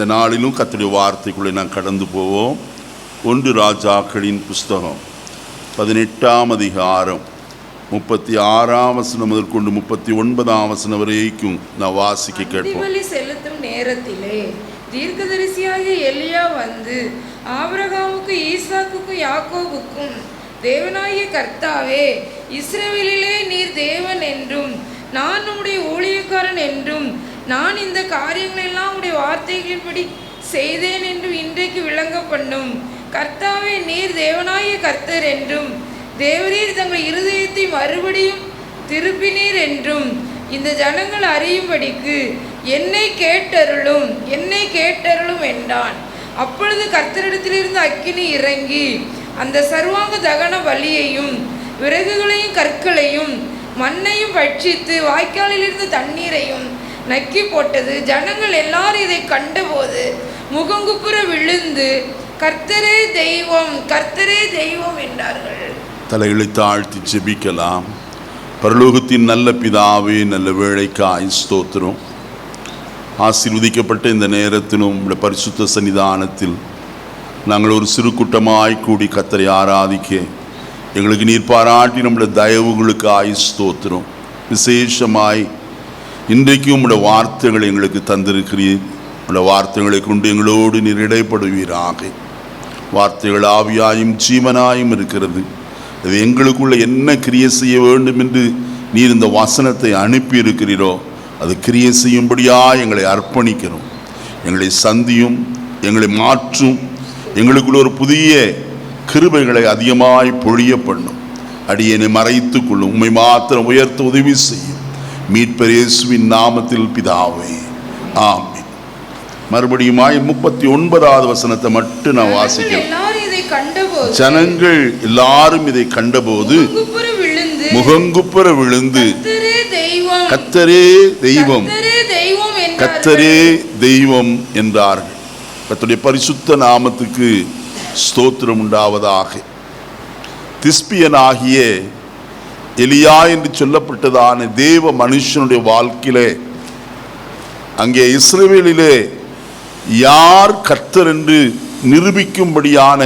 இந்த நாளிலும் கர்த்தருடைய வார்த்தைக்குள்ளே நாம் கடந்து போவோம். 1 ராஜாக்களின் புஸ்தகம் 18ஆம் அதிகாரம் 36ஆம் வசனம் முதல் கொண்டு 39ஆம் வசனம் வரைக்கும் நான் வாசிக்க கேட்போம். செலுத்தும் நேரத்திலே தீர்க்கதரிசியாகிய எலியா வந்து ஆபிரகாமுக்கு ஈசாக்குக்கும் யாக்கோபுக்கும் தேவனாகிய கர்த்தாவே, இஸ்ரவேலிலே நீர் தேவன் என்றும் நான் உம்முடைய ஊழியக்காரன் என்றும் நான் இந்த காரியங்களெல்லாம் உடைய வார்த்தைகளின்படி செய்தேன் என்றும் இன்றைக்கு விளங்க பண்ணும். கர்த்தாவே, நீர் தேவனாகிய கர்த்தர் என்றும் தேவரீர் தங்கள் இருதயத்தை மறுபடியும் திருப்பினீர் என்றும் இந்த ஜனங்கள் அறியும்படிக்கு என்னை கேட்டருளும் என்றான். அப்பொழுது கர்த்தரிடத்திலிருந்து அக்கினி இறங்கி அந்த சர்வாங்க தகன பலியையும் விறகுகளையும் கற்களையும் மண்ணையும் பட்சித்து வாய்க்காலிலிருந்து தண்ணீரையும் நக்கி போட்டது. ஜனங்கள் எல்லாரும் இதை கண்டபோது முகங்குப்புற விழுந்து கர்த்தரே தெய்வம், கர்த்தரே தெய்வம் என்றார்கள். தலைகளை தாழ்த்தி ஜெபிக்கலாம். பரலோகத்தின் நல்ல பிதாவே, நல்ல வேளைக்காய் ஸ்தோத்திரம். ஆசீர்வதிக்கப்பட்ட இந்த நேரத்திலும் பரிசுத்த சன்னிதானத்தில் நாங்கள் ஒரு சிறு கூட்டமாய் கூடி கர்த்தரை ஆராதிக்க எங்களுக்கு நீர் பாராட்டி நம்முடைய தயவுகளுக்கு ஸ்தோத்திரம். விசேஷமாய் இன்றைக்கும் உம்முடைய வார்த்தைகளை எங்களுக்கு தந்திருக்கிறீர். உம்முடைய வார்த்தைகளை கொண்டு எங்களோடு நீர் இடைப்படுவீராக. வார்த்தைகள் ஆவியாயும் ஜீவனாயும் இருக்கிறது. அது எங்களுக்குள்ள என்ன கிரியை செய்ய வேண்டும் என்று நீர் இந்த வசனத்தை அனுப்பியிருக்கிறீரோ அது கிரியை செய்யும்படியாக எங்களை அர்ப்பணிக்கிறோம். எங்களை சந்தியும், எங்களை மாற்றும், எங்களுக்குள்ள ஒரு புதிய கிருபைகளை அதிகமாய் பொழிய பண்ணும். அடியனை மறைத்து கொள்ளும், உம்மை மாத்திரம் உயர்த்த உதவி செய்யும். மீட்பர் இயேசுவின் நாமத்தில் பிதாவே, ஆமென். மறுபடியுமாய் 39வது வசனத்தை மட்டும் நான் வாசிக்கிறேன். ஜனங்கள் எல்லாரும் இதை கண்டபோது முகங்குப்புற விழுந்து கர்த்தரே தெய்வம், கர்த்தரே தெய்வம் என்றார்கள். கர்த்தருடைய பரிசுத்த நாமத்துக்கு ஸ்தோத்திரம் உண்டாவதாக. திஸ்பியனாகிய எலியா என்று சொல்லப்பட்டதான தேவ மனுஷனுடைய வாழ்க்கையிலே அங்கே இஸ்ரவேலிலே யார் கர்த்தர் என்று நிரூபிக்கும்படியான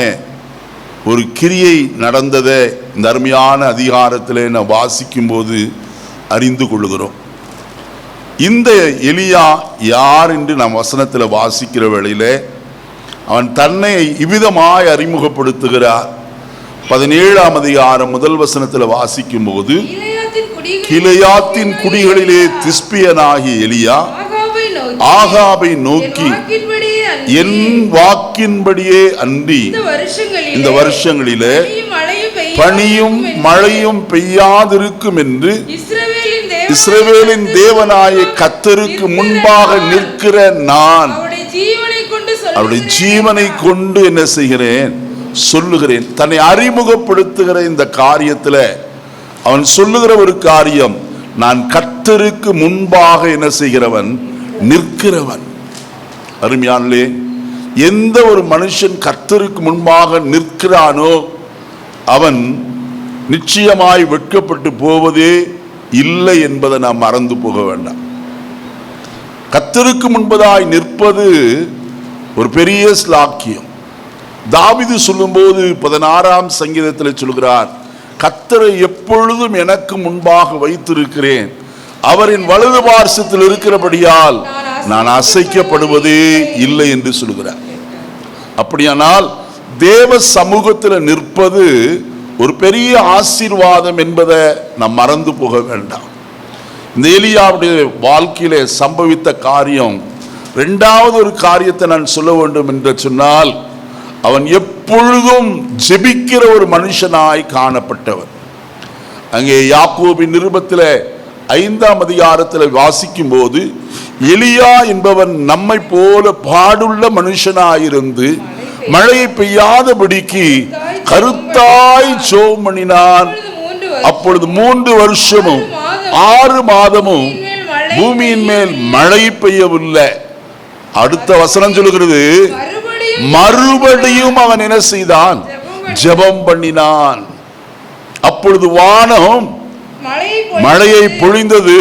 ஒரு கிரியை நடந்ததை இந்த அருமையான அதிகாரத்தில் நான் வாசிக்கும் போது அறிந்து கொள்கிறோம். இந்த எலியா யார் என்று நாம் வசனத்தில் வாசிக்கிற வேளையில் அவன் தன்னை இவ்விதமாய் அறிமுகப்படுத்துகிறார். 17ஆம் அதிகாரம் முதல் வசனத்தில் வாசிக்கும் போது, கிளையாத்தின் குடிகளிலே திஸ்பியனாகிய எலியா ஆகாபை நோக்கி, என் வாக்கின்படியே அன்றி இந்த வருஷங்களிலே பனியும் மழையும் பெய்யாதிருக்கும் என்று இஸ்ரவேலின் தேவனாய கர்த்தருக்கு முன்பாக நிற்கிற நான் அவருடைய ஜீவனை கொண்டு என்ன செய்கிறேன் சொல்லுகிறேன். தன்னை அறிமுகப்படுத்துகிற இந்த காரியத்தில் அவன் சொல்லுகிற ஒரு காரியம், நான் கர்த்தருக்கு முன்பாக என்ன செய்கிறவன், நிற்கிறவன். அருமையானே, எந்த ஒரு மனுஷன் கர்த்தருக்கு முன்பாக நிற்கிறானோ அவன் நிச்சயமாய் வெட்கப்பட்டு போவதே இல்லை என்பதை நாம் மறந்து போக வேண்டாம். கர்த்தருக்கு முன்பதாய் நிற்பது ஒரு பெரிய ஸ்லாக்கியம். தாவீது சொல்லும்போது 16ஆம் சங்கீதத்தில் சொல்கிறார், கர்த்தரை எப்பொழுதும் எனக்கு முன்பாக வைத்திருக்கிறேன், அவரின் வலது பார்சத்தில் இருக்கிறபடியால் நான் அசைக்கப்படுவதே இல்லை என்று சொல்கிறார். அப்படியானால் தேவ சமூகத்தில் நிற்பது ஒரு பெரிய ஆசீர்வாதம் என்பதை நாம் மறந்து போக வேண்டாம். இந்த எலியாவுடைய வாழ்க்கையிலே சம்பவித்த காரியம், இரண்டாவது ஒரு காரியத்தை நான் சொல்ல வேண்டும் என்று சொன்னால், அவன் எப்பொழுதும் ஜெபிக்கிற ஒரு மனுஷனாய் காணப்பட்டவன். அங்கே யாக்கோபின் நிருபத்தில் 5ஆம் அதிகாரத்தில் வாசிக்கும் போது, எலியா என்பவன் நம்மை போல பாடுள்ள மனுஷனாயிருந்து மழை பெய்யாதபடிக்கு கருத்தாய் ஜெபம் பண்ணினான். அப்பொழுது 3 வருஷமும் 6 மாதமும் பூமியின் மேல் மழை பெய்யவில்லை. அடுத்த வசனம் சொல்லுகிறது, மறுபடியும் அவன் என்ன செய்தான், ஜெபம் பண்ணினான். அப்பொழுது வானம் மழையை பொழிந்தது,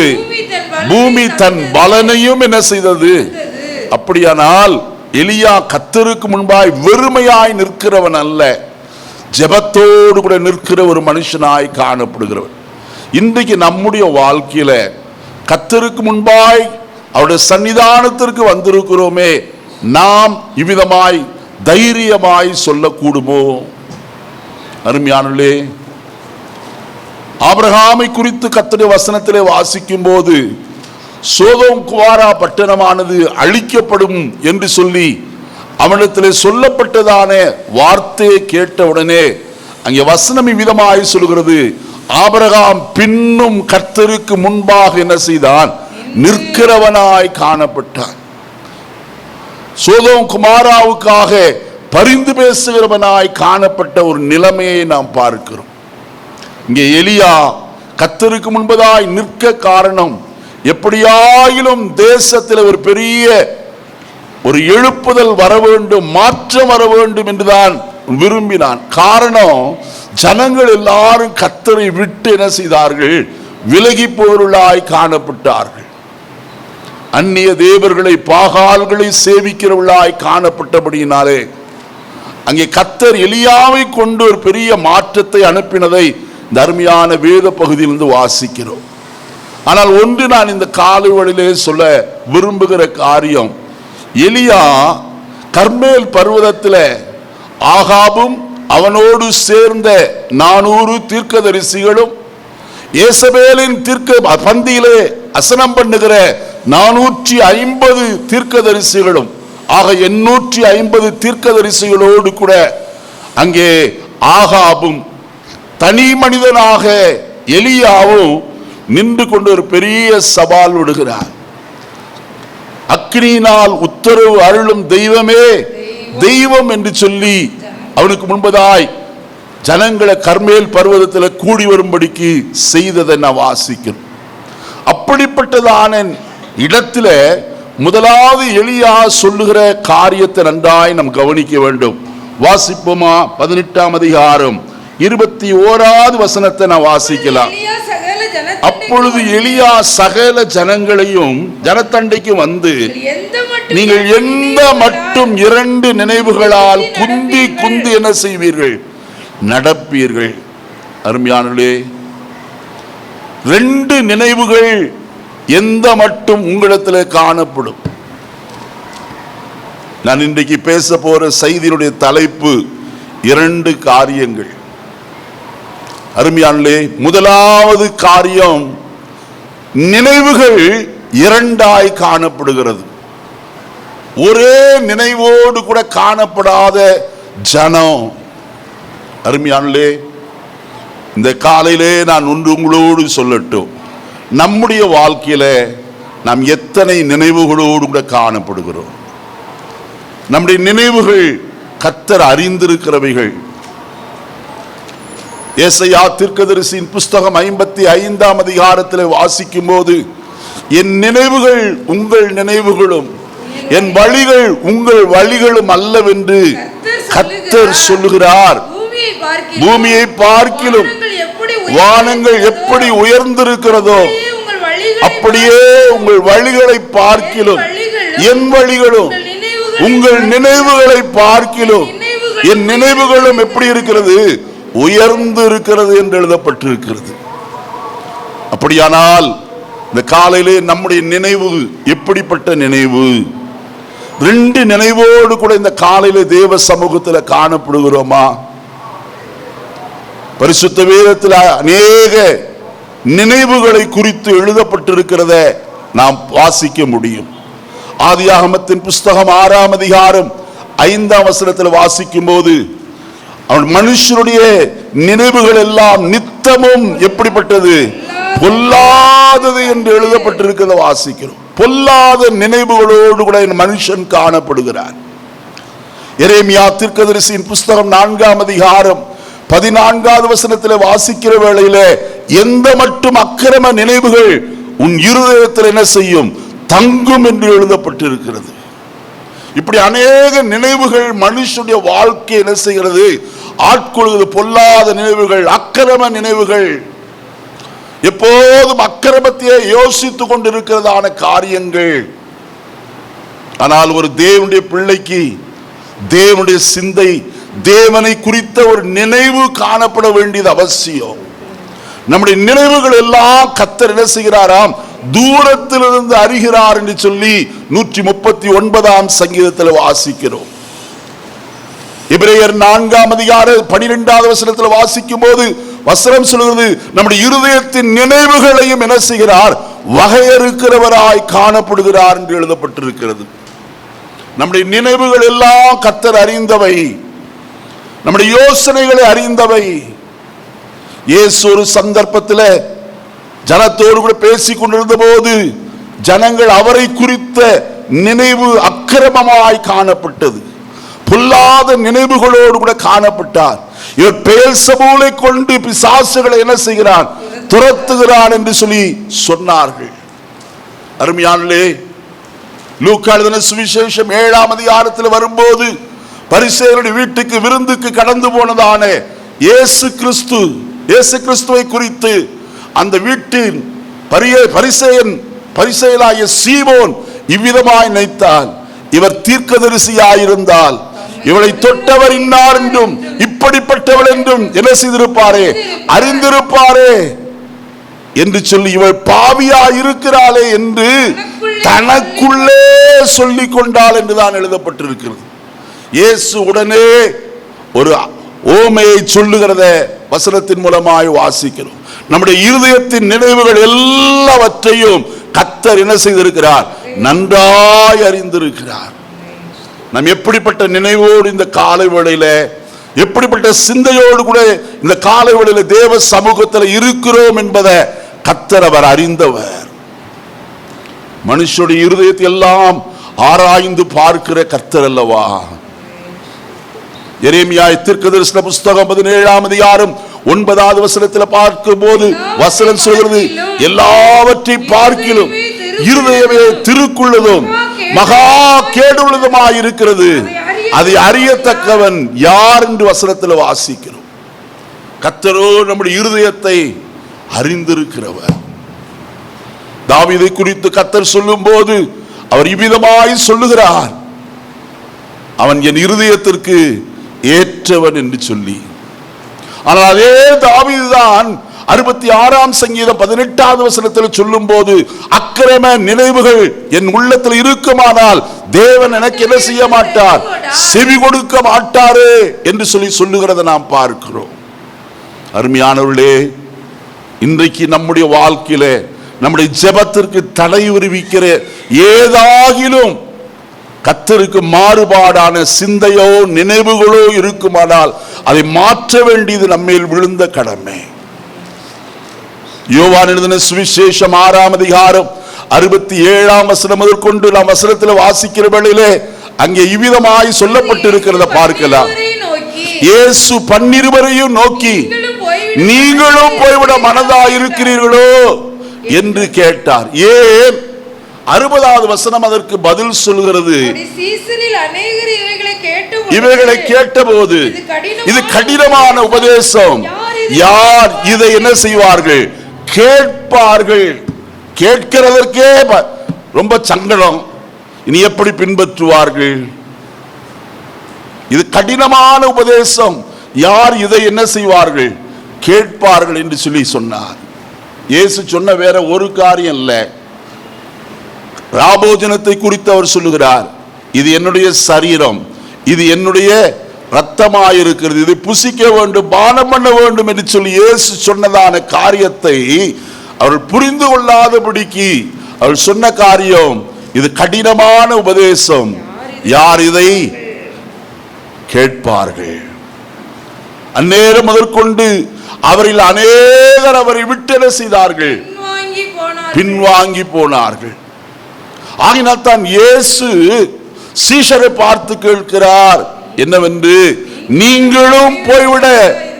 பூமி தன் பலனையும் என்ன செய்தது. அப்படியானால் எலியா கர்த்தருக்கு முன்பாய் வெறுமையாய் நிற்கிறவன் அல்ல, ஜெபத்தோடு கூட நிற்கிற ஒரு மனுஷனாய் காணப்படுகிறவன். இன்றைக்கு நம்முடைய வாழ்க்கையில கர்த்தருக்கு முன்பாய் அவருடைய சன்னிதானத்திற்கு வந்திருக்கிறோமே, நாம் இவ்விதமாய் தைரியமாய் சொல்லக்கூடுமோ? அருமையானே, ஆபிரகாமை குறித்து கர்த்தருடைய வசனத்திலே வாசிக்கும் போது சோதோம் குமாரா பட்டணமானது அழிக்கப்படும் என்று சொல்லி அவனிடத்திலே சொல்லப்பட்டதான வார்த்தையை கேட்டவுடனே அங்கே வசனம் இவ்விதமாய் சொல்கிறது, ஆபிரகாம் பின்னும் கர்த்தருக்கு முன்பாக என்ன செய்தான்? நிற்கிறவனாய் காணப்பட்டான். சோதோம் குமாராவுக்காக பரிந்து பேசுகிறவனாய் காணப்பட்ட ஒரு நிலைமையை நாம் பார்க்கிறோம். இங்கே எலியா கர்த்தருக்கு முன்பதாய் நிற்க காரணம், எப்படியாயிலும் தேசத்தில் ஒரு பெரிய ஒரு எழுப்புதல் வர வேண்டும், மாற்றம் வர வேண்டும் என்றுதான் விரும்பினான். காரணம், ஜனங்கள் எல்லாரும் கர்த்தரை விட்டு என்ன செய்தார்கள்? விலகி போருளாய் காணப்பட்டார்கள். அந்நிய தேவர்களை பாகால்களை சேவிக்கிறவர்களாய் காணப்பட்டபடியினாலே அங்கே கர்த்தர் எலியாவை கொண்டு ஒரு பெரிய மாற்றத்தை அனுப்பினதை இந்த அருமையான வேத பகுதியிலிருந்து வாசிக்கிறோம். ஆனால் ஒன்று நான் இந்த காலைவெளியிலே சொல்ல விரும்புகிற காரியம், எலியா கர்மேல் பர்வதத்தில் ஆகாபும் அவனோடு சேர்ந்த 400 தீர்க்கதரிசிகளும் ஏசபேலின் தீர்க்க பந்தியிலே அசனம் பண்ணுகிற 450 தீர்க்கதரிசிகளும் ஆக 850 தீர்க்கதரிசிகளோடு கூட அங்கே ஆகாபும் தனி மனிதனாக எலியாவும் நின்று கொண்டு ஒரு பெரிய சவால் விடுகிறார். அக்கினியினால் உத்தரவு அருளும் தெய்வமே தெய்வம் என்று சொல்லி அவனுக்கு முன்பதாய் ஜனங்களை கர்மேல் பர்வதத்தில் கூடி வரும்படிக்கு செய்ததை நான் வாசிக்கிறேன். அப்படிப்பட்டதான இடத்துல முதலாவது எலியா சொல்லுகிற காரியத்தை நன்றாய் நாம் கவனிக்க வேண்டும். வாசிப்போமா? 18ஆம் அதிகாரம் 21வது வசனத்தை நான் வாசிக்கலாம். அப்பொழுது எலியா சகல ஜனங்களையும் ஜனத்தண்டைக்கு வந்து, நீங்கள் எந்த மட்டும் 2 நினைவுகளால் குந்தி குந்தி என்ன செய்வீர்கள்? நடப்பீர்கள். அருமையானே, 2 நினைவுகள் எந்த மட்டும் உங்களிடத்தில் காணப்படும். நான் இன்றைக்கு பேச போற செய்தியினுடைய தலைப்பு 2 காரியங்கள். அருமையானே, முதலாவது காரியம், நினைவுகள் 2ஆய் காணப்படுகிறது. ஒரே நினைவோடு கூட காணப்படாத ஜனம். அருமையானே, இந்த காலையிலே நான் ஒன்று உங்களோடு சொல்லட்டும், நம்முடைய வாழ்க்கையில நாம் எத்தனை நினைவுகளோடு கூட காணப்படுகிறோம்? நம்முடைய நினைவுகள் கர்த்தர் அறிந்திருக்கிறவைகள். ஏசாயா தீர்க்கதரிசியின் புஸ்தகம் 55ஆம் அதிகாரத்தில் வாசிக்கும் போது, என் நினைவுகள் உங்கள் நினைவுகளும் என் வழிகள் உங்கள் வழிகளும் அல்லவென்று கர்த்தர் சொல்லுகிறார். பூமியை பார்க்கிலும் வானங்கள் எப்படி உயர்ந்திருக்கிறதோ அப்படியே உங்கள் வழிகளை பார்க்கிலும் என் வழிகளும் உங்கள் நினைவுகளை பார்க்கிலும் என் நினைவுகளும் எப்படி இருக்கிறது? உயர்ந்து இருக்கிறது என்று எழுதப்பட்டிருக்கிறது. அப்படியானால் இந்த காலையிலே நம்முடைய நினைவு எப்படிப்பட்ட நினைவு? 2 நினைவோடு கூட இந்த காலையிலே தேவ சமூகத்தில் காணப்படுகிறோமா? பரிசுத்த வேதத்தில் அநேக நினைவுகளை குறித்து எழுதப்பட்டிருக்கிறத நாம் வாசிக்க முடியும். ஆதியாகமத்தின் புஸ்தகம் 6ஆம் அதிகாரம் 5ஆம் வசனத்தில் வாசிக்கும் போது, அவன் மனுஷனுடைய நினைவுகள் எல்லாம் நித்தமும் எப்படிப்பட்டது? பொல்லாதது என்று எழுதப்பட்டிருக்கிறத வாசிக்கிறோம். பொல்லாத நினைவுகளோடு கூட மனுஷன் காணப்படுகிறார். எரேமியா தீர்க்கதரிசியின் புஸ்தகம் 4ஆம் அதிகாரம் 14வது வசனத்தில் வாசிக்கிற வேளையில, எந்த மட்டும் அக்கிரம நினைவுகள் உன் இருதயத்தில் என்ன செய்யும்? தங்கும் என்று எழுதப்பட்டிருக்கிறது. இப்படி அநேக நினைவுகள் மனுஷனுடைய வாழ்க்கை என்ன செய்கிறது? ஆட்கொள்கிறது. பொல்லாத நினைவுகள், அக்கிரம நினைவுகள், எப்போதும் அக்கிரமத்தையே யோசித்துக் கொண்டிருக்கிறதான காரியங்கள். ஆனால் ஒரு தேவனுடைய பிள்ளைக்கு தேவனுடைய சிந்தை, தேவனை குறித்த ஒரு நினைவு காணப்பட வேண்டியது அவசியம். நம்முடைய நினைவுகள் எல்லாம் கர்த்தர் என்ன செய்கிறாராம், தூரத்திலிருந்து அறிகிறார் என்று சொல்லி 139ஆம் சங்கீதத்தில் வாசிக்கிறோம். எபிரேயர் 4ஆம் அதிகாரம் 12வது வசனத்தில் வாசிக்கும் போது வசனம் சொல்கிறது, நம்முடைய இருதயத்தின் நினைவுகளையும் என்ன செய்கிறார், வகையறுக்கிறவராய் காணப்படுகிறார் என்று எழுதப்பட்டிருக்கிறது. நம்முடைய நினைவுகள் எல்லாம் கர்த்தர் அறிந்தவை, நம்முடைய யோசனைகளை அறிந்தவை. இயேசு ஒரு சந்தர்ப்பத்தில் ஜனத்தோடு கூட பேசிக் கொண்டிருந்த போது ஜனங்கள் அவரை குறித்த நினைவு அக்கிரமமாய் காணப்பட்டது, பொல்லாத நினைவுகளோடு கூட காணப்பட்டார். இவர் பெயல்செபூலை கொண்டு பிசாசுகளை என்ன செய்கிறான், துரத்துகிறான் என்று சொல்லி சொன்னார்கள். அருமையானே, லூக்கா எழுதின சுவிசேஷம் 7ஆம் அதிகாரத்தில் வரும்போது பரிசேயருடைய வீட்டுக்கு விருந்துக்கு கடந்து போனதான இயேசு கிறிஸ்துவை குறித்து அந்த வீட்டின் பரிசேயனாகிய சீமோன் இவ்விதமாய் நினைத்தான், இவர் தீர்க்கதரிசியாயிருந்தால் இவளை தொட்டவர் இன்னார் என்றும் இப்படிப்பட்டவள் என்றும் என்ன செய்திருப்பாரே, அறிந்திருப்பாரே என்று சொல்லி இவள் பாவியா இருக்கிறாளே என்று தனக்குள்ளே சொல்லிக் கொண்டாள் என்றுதான் எழுதப்பட்டிருக்கிறது. இயேசு உடனே ஒரு ஓமையை சொல்லுகிறத வசனத்தின் மூலமாய் வாசிக்கிறோம். நம்முடைய இருதயத்தின் நினைவுகள் எல்லாவற்றையும் கர்த்தர் என்ன செய்திருக்கிறார், நன்றாய் அறிந்திருக்கிறார். நாம் எப்படிப்பட்ட நினைவோடு இந்த காலை வேளையில, எப்படிப்பட்ட சிந்தையோடு கூட இந்த காலை வேளையில தேவ சமூகத்தில் இருக்கிறோம் என்பதை கர்த்தர் அவர் அறிந்தவர். மனுஷனுடைய இருதயத்தை எல்லாம் ஆராய்ந்து பார்க்கிற கர்த்தர் அல்லவா. எரேமியா தீர்க்கதரிசன புஸ்தகம் 17ஆம் அதிகாரம் 9வது வசனத்தில் பார்க்கும் போது வசனம் சொல்கிறது, எல்லாவற்றையும் பார்க்கிலும் இருதயமே திருக்குள்ளதும் மகா கேடுள்ளதுமாய் இருக்கிறது, அதை அறியத்தக்கவன் யார் என்று வசனத்தில் வாசிக்கிறோம். கர்த்தரோ நம்முடைய இருதயத்தை அறிந்திருக்கிறவர். தாவீதை குறித்து கர்த்தர் சொல்லும் போது அவர் இவ்விதமாய் சொல்லுகிறார், அவன் என் இருதயத்திற்கு ஏற்றவன் என்று சொல்லி. ஆனால் அதே தாவீதுதான் 66ஆம் சங்கீதம் 18வது வசனத்தில் சொல்லும் போது, அக்கிரம நினைவுகள் என் உள்ளத்தில் இருக்குமானால் தேவன் எனக்கு என்ன செய்ய மாட்டார், செவி கொடுக்க மாட்டாரே என்று சொல்லி சொல்லுகிறத நாம் பார்க்கிறோம். அருமையானவர்களே, இன்றைக்கு நம்முடைய வாழ்க்கையில நம்முடைய ஜெபத்திற்கு தடை விரிவிக்கிற ஏதாகிலும் கர்த்தருக்கு மாறுபாடான சிந்தையோ நினைவுகளோ இருக்குமானால் அதை மாற்ற வேண்டியது நம்மேல் விழுந்த கடமை. யோவான் எழுதின சுவிசேஷம் 6ஆம் அதிகாரம் 67ஆம் வசனம் முதற்கொண்டு நாம் வசனத்தில் வாசிக்கிற வேளையிலே அங்கே இவ்விதமாய் சொல்லப்பட்டிருக்கிறத பார்க்கலாம். இயேசு 12 நோக்கி, நீங்களும் போய்விட மனதாயிருக்கிறீர்களோ என்று கேட்டார். ஏன்? 60வது வசனம் அதற்கு பதில் சொல்கிறது, இவைகளை கேட்டபோது இது கடினமான உபதேசம், யார் இதை என்ன செய்வார்கள், கேட்பார்கள். கேட்கிறதற்கே ரொம்ப சங்கடம், இனி எப்படி பின்பற்றுவார்கள்? இது கடினமான உபதேசம், யார் இதை என்ன செய்வார்கள், கேட்பார்கள் என்று சொல்லி சொன்னார். இயேசு சொன்ன வேற ஒரு காரியம் இல்லை. ராபோஜனத்தை குறித்து அவர் சொல்லுகிறார், இது என்னுடைய சரீரம், இது என்னுடைய இரத்தமாயிருக்கிறது, இதை புசிக்க வேண்டும், பானம் பண்ண வேண்டும் என்று சொல்லி இயேசு சொன்னதான காரியத்தை அவர்கள் புரிந்து கொள்ளாதபடிக்கு அவர்கள் சொன்ன காரியம் இது கடினமான உபதேசம், யார் இதை கேட்பார்கள்? அந்நேரம் முதற்கொண்டு அவரில் அநேகர் அவரை விட்டு செய்தார்கள், பின்வாங்கி போனார்கள். ஆகினால் தான் இயேசு சீஷரை பார்த்து கேட்கிறார் என்னவென்று, நீங்களும் போய்விட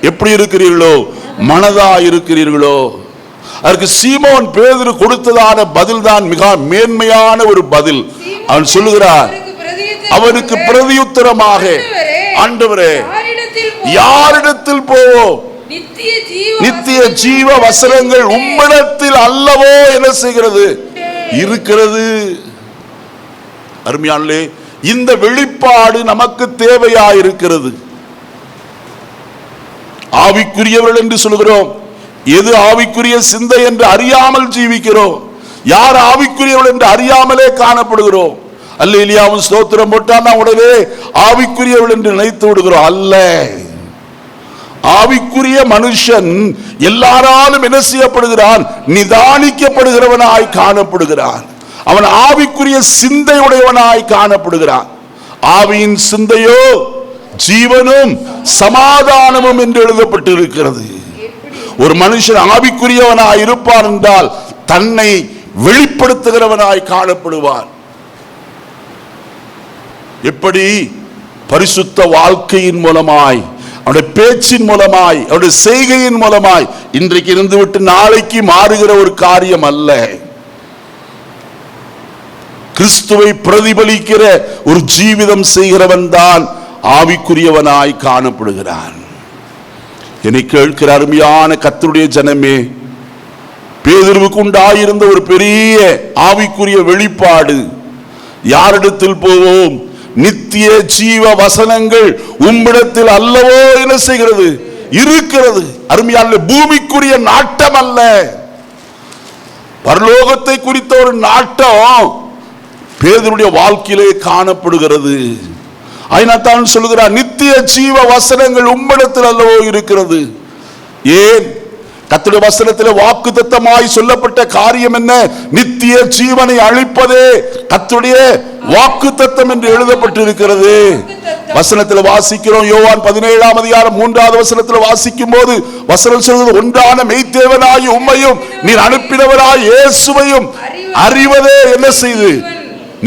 எப்படி இருக்கிறீர்களோ, மனதா இருக்கிறீர்களோ? அதற்கு சீமோன் பேதுரு கொடுத்ததான பதில் தான் மிக மேன்மையான ஒரு பதில். அவன் சொல்லுகிறார், அவனுக்கு பிரதியுத்தரமாக, ஆண்டவரே, யாரிடத்தில் போவோம்? நித்திய ஜீவ வசனங்கள் உம்மிடத்தில் அல்லவோ என்ன செய்கிறது இருக்கிறது. அருமையானே, இந்த வெளிப்பாடு நமக்கு தேவையாயிருக்கிறது. ஆவிக்குரியவர்கள் என்று சொல்கிறோம். எது ஆவிக்குரிய சிந்தை என்று அறியாமல் ஜீவிக்கிறோம். யார் ஆவிக்குரியவர்கள் என்று அறியாமலே காணப்படுகிறோம். அல்லேலூயாவும் ஸ்தோத்திரம் போட்டால் நான் உடனே ஆவிக்குரியவர்கள் என்று நினைத்து விடுகிறோம். அல்ல, ஆவிக்குரிய மனுஷன் எல்லாராலும் என்ன செய்யப்படுகிறான்? நிதானிக்கப்படுகிறவனாய் காணப்படுகிறான். அவன் ஆவிக்குரிய சிந்தை உடையவனாய் காணப்படுகிறான். ஆவியின் சிந்தையோ ஜீவனும் சமாதானமும் என்று எழுதப்பட்டிருக்கிறது. ஒரு மனுஷன் ஆவிக்குரியவனாய் இருப்பான் என்றால் தன்னை வெளிப்படுத்துகிறவனாய் காணப்படுவான். எப்படி? பரிசுத்த வாழ்க்கையின் மூலமாய், அவருடைய பேச்சின் மூலமாய், அவருடைய செய்கையின் மூலமாய். இன்றைக்கு இருந்துவிட்டு நாளைக்கு மாறுகிற ஒரு காரியம் அல்ல. கிறிஸ்துவை பிரதிபலிக்கிற ஒரு ஜீவிதம் செய்கிறவன் தான் ஆவிக்குரியவனாய் காணப்படுகிறான். என்னை கேட்கிற அருமையான கர்த்தருடைய ஜனமே, பேதுருவுக்கு உண்டாயிருந்த ஒரு பெரிய ஆவிக்குரிய வெளிப்பாடு யாரிடத்தில் போவோம்? நித்திய ஜீவ வசனங்கள் உம்மிடத்தில் அல்லவோ என்ன செய்கிறது? இருக்கிறது. அருமையான பூமிக்குரிய நாட்டம் அல்ல, பரலோகத்தை குறித்த ஒரு நாட்டம் பேதுருடைய வாழ்க்கையிலே காணப்படுகிறது. அதனால்தான் சொல்லுகிறார், நித்திய ஜீவ வசனங்கள் உம்மிடத்தில் அல்லவோ இருக்கிறது. ஏன்? கர்த்தருடைய வசனத்தில் வாக்குத்தத்தமாய் சொல்லப்பட்ட காரியம் என்ன? நித்திய ஜீவனை அளிப்பதே கர்த்தருடைய வாக்குத்தத்தம் என்று எழுதப்பட்டிருக்கிறது. வசனத்தில் வாசிக்கிறோம். யோவான் 17ஆம் அதிகாரம் 3வது வசனத்தில் வாசிக்கும் போது வசனம் சொல்கிறது, ஒன்றான மெய்த்தேவனாய் உம்மையும் நீர் அனுப்பினவராய் இயேசுவையும் அறிவதே என்ன செய்து?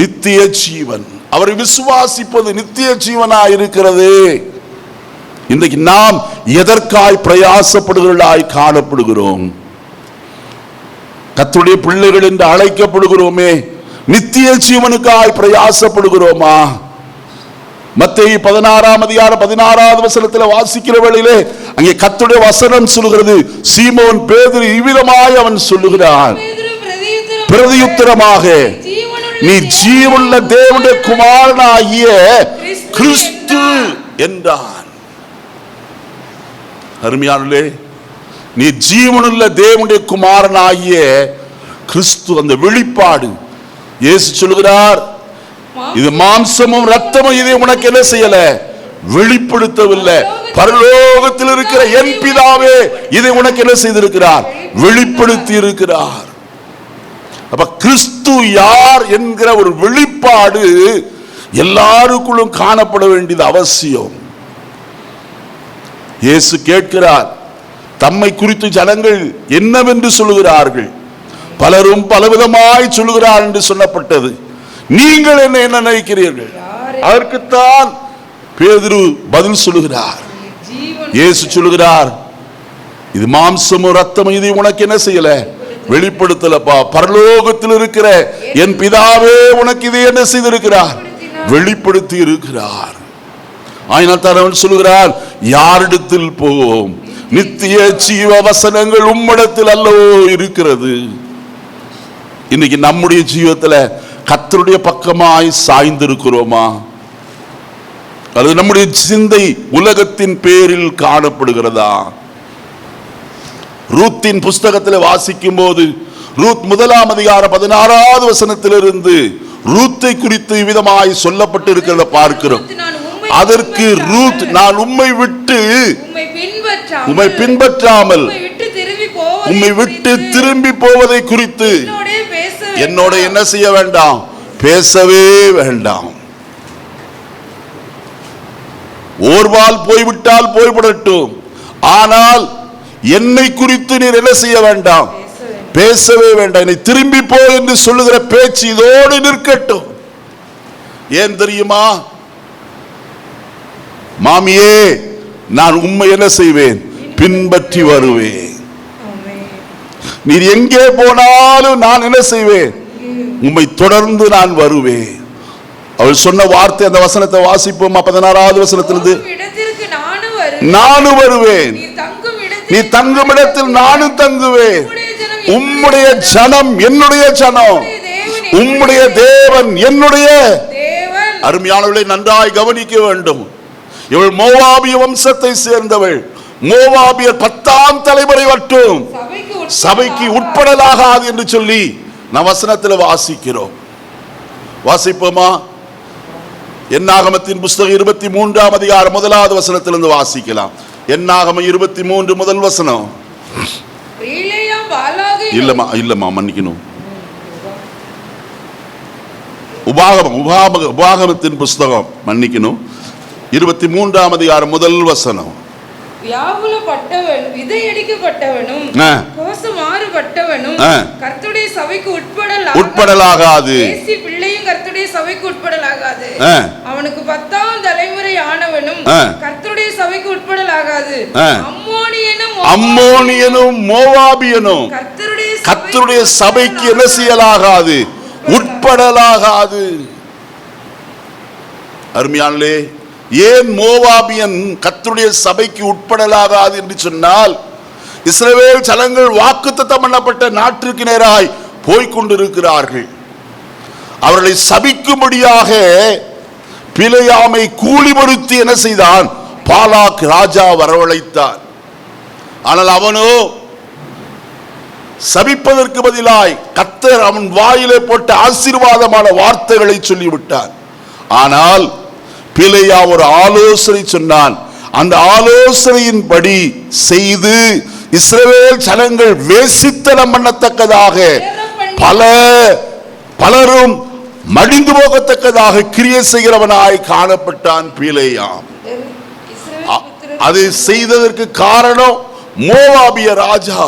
நித்திய ஜீவன். அவரை விசுவாசிப்பது நித்திய ஜீவனாய் இருக்கிறது. இன்றைக்கு நாம் எதற்காய் பிரயாசப்படுகிறவர்களாய் காணப்படுகிறோம்? கர்த்தருடைய பிள்ளைகள் என்று அழைக்கப்படுகிறோமே, நித்திய ஜீவனுக்காய் பிரயாசப்படுகிறோமா? மத்தேயு 16ஆம் அதிகாரம் 16வது வசனத்தில் வாசிக்கிற வேளையிலே அங்கே கர்த்தருடைய வசனம் சொல்கிறது, சீமோன் பேதுரு இவ்விதமாய் அவன் சொல்லுகிறான், பிரதியுத்தரமாக, நீ ஜீவனுள்ள தேவனுடைய குமாரனாகிய கிறிஸ்து என்றான். அருமையானே, நீ ஜீவனுள்ள தேவனுடைய குமாரனாகிய கிறிஸ்து. அந்த வெளிப்பாடு இயேசு சொல்கிறார், இது மாம்சமும் ரத்தமும் இதை உனக்கு என்ன செய்யல? வெளிப்படுத்தவில்லை. பரலோகத்தில் இருக்கிற என் பிதாவே இதை உனக்கு என்ன செய்திருக்கிறார்? வெளிப்படுத்தி இருக்கிறார். அப்ப கிறிஸ்து யார் என்கிற ஒரு வெளிப்பாடு எல்லாருக்குள்ளும் காணப்பட வேண்டியது அவசியம். இயேசு கேட்கிறார், தம்மை குறித்து ஜனங்கள் என்னவென்று சொல்லுகிறார்கள்? பலரும் பலவிதமாய் சொல்லுகிறார் என்று சொல்லப்பட்டது. நீங்கள் என்ன நினைக்கிறீர்கள்? அதற்குத்தான் பேதுரு பதில் சொல்லுகிறார். இயேசு சொல்லுகிறார், இது மாம்சமும் ரத்தமும் இதை உனக்கு என்ன செய்யல? வெளிப்படுத்தலப்பா. பரலோகத்தில் இருக்கிற என் பிதாவே உனக்கு இதை என்ன செய்திருக்கிறார்? வெளிப்படுத்தி இருக்கிறார். ஆயினால் அவன் சொல்லுகிறார், யாரிடத்தில் போவோம்? நித்திய ஜீவ வசனங்கள் உம்மிடத்தில் அல்லவோ இருக்கிறது. இன்னைக்கு நம்முடைய ஜீவத்தில் கர்த்தருடைய பக்கமாய் சாய்ந்திருக்கிறோமா? அல்லது நம்முடைய சிந்தை உலகத்தின் பேரில் காணப்படுகிறதா? ரூத்தின் புஸ்தகத்தில் வாசிக்கும் போது ரூத் 1ஆம் அதிகாரம் 16வது வசனத்திலிருந்து ரூத்தை குறித்து விதமாய் சொல்லப்பட்டு இருக்கிறத பார்க்கிறோம். அதற்கு ரூத், நான் உம்மை விட்டு உம்மை பின்பற்றாமல் உம்மை விட்டு திரும்பி போவதை குறித்து என்னோட என்ன செய்ய வேண்டாம்? பேசவே வேண்டாம். ஓர்வால் போய்விட்டால் போய்விடட்டும், ஆனால் என்னை குறித்து நீர் என்ன செய்ய வேண்டாம்? பேசவே வேண்டாம். என்னை திரும்பி போ என்று சொல்லுகிற பேச்சு இதோடு நிற்கட்டும். ஏன் தெரியுமா? மாமியே, நான் உம்மை என்ன செய்வேன்? பின்பற்றி வருவேன். நீர் எங்கே போனாலும் நான் என்ன செய்வேன்? உம்மை தொடர்ந்து நான் வருவேன். அவள் சொன்ன வார்த்தை, அந்த வசனத்தை வாசிப்போம். 16வது வசனத்திலிருந்து, நானும் வருவேன், நீ தங்கும் இடத்தில் நானும் தங்குவேன், உம்முடைய ஜனம் என்னுடைய ஜனம், உம்முடைய தேவன் என்னுடைய தேவன். அருமையானவர்களை நன்றாய் கவனிக்க வேண்டும். இவள் மோவாபிய வம்சத்தை சேர்ந்தவள். மோவாபியர் 10ஆம் தலைமுறை மட்டும் சபைக்கு உட்படலாகாது என்று சொல்லி நாம் வசனத்தில் வாசிக்கிறோம். வாசிப்போமா? என்னாகமத்தின் புஸ்தகம் 23ஆம் அதிகாரம் 1வது வசனத்திலிருந்து வாசிக்கலாம். என்னாகமம் 23 முதல் வசனம். இல்லம்மா மன்னிக்கணும். உபாகமத்தின் புஸ்தகம் மன்னிக்கணும் 23ஆம் அதிகாரம் முதல் வசனம். விதையடிக்கப்பட்டவனும் கோசமாறுபட்டவனும் கர்த்தருடைய சபைக்கு உட்படலாகாது. பிள்ளையும் கர்த்தருடைய சபைக்கு உட்படலாகாது. அவனுக்கு 10ஆம் தலைமுறை ஆனவனும் கர்த்தருடைய சபைக்கு உட்படலாகாது. அம்மோனியனும் மோவாபியனும் கர்த்தருடைய சபைக்கு என்ன செய்யலாகாது? உட்படலாகாது. அருமையானே, ஏன் மோவாபியன் கர்த்தருடைய சபைக்கு உட்படலாகாது என்று சொன்னால், இஸ்ரவேல் ஜனங்கள் வாக்குத்தத்தம் பண்ணப்பட்ட நாட்டிற்கு நேராய் போய்கொண்டிருக்கிறார்கள். அவர்களை சபிக்கும்படியாக பிலேயாமை கூலிபடுத்தி என்ன செய்தான்? பாலாக் ராஜா வரவழைத்தான். ஆனால் அவனோ சபிப்பதற்கு பதிலாய் கர்த்தர் அவன் வாயிலே போட்ட ஆசீர்வாதமான வார்த்தைகளை சொல்லிவிட்டான். ஆனால் பிலேயா ஒரு ஆலோசனை சொன்னான். அந்த ஆலோசனையின்படி செய்து இஸ்ரவேல் ஜனங்கள் வேசித்தனம் பண்ணத்தக்கதாக பலரும் மடிந்து போகத்தக்கதாக கிரியை செய்கிறவனாய் காணப்பட்டான் பிலேயா. அதை செய்ததற்கு காரணம் மோவாபிய ராஜா.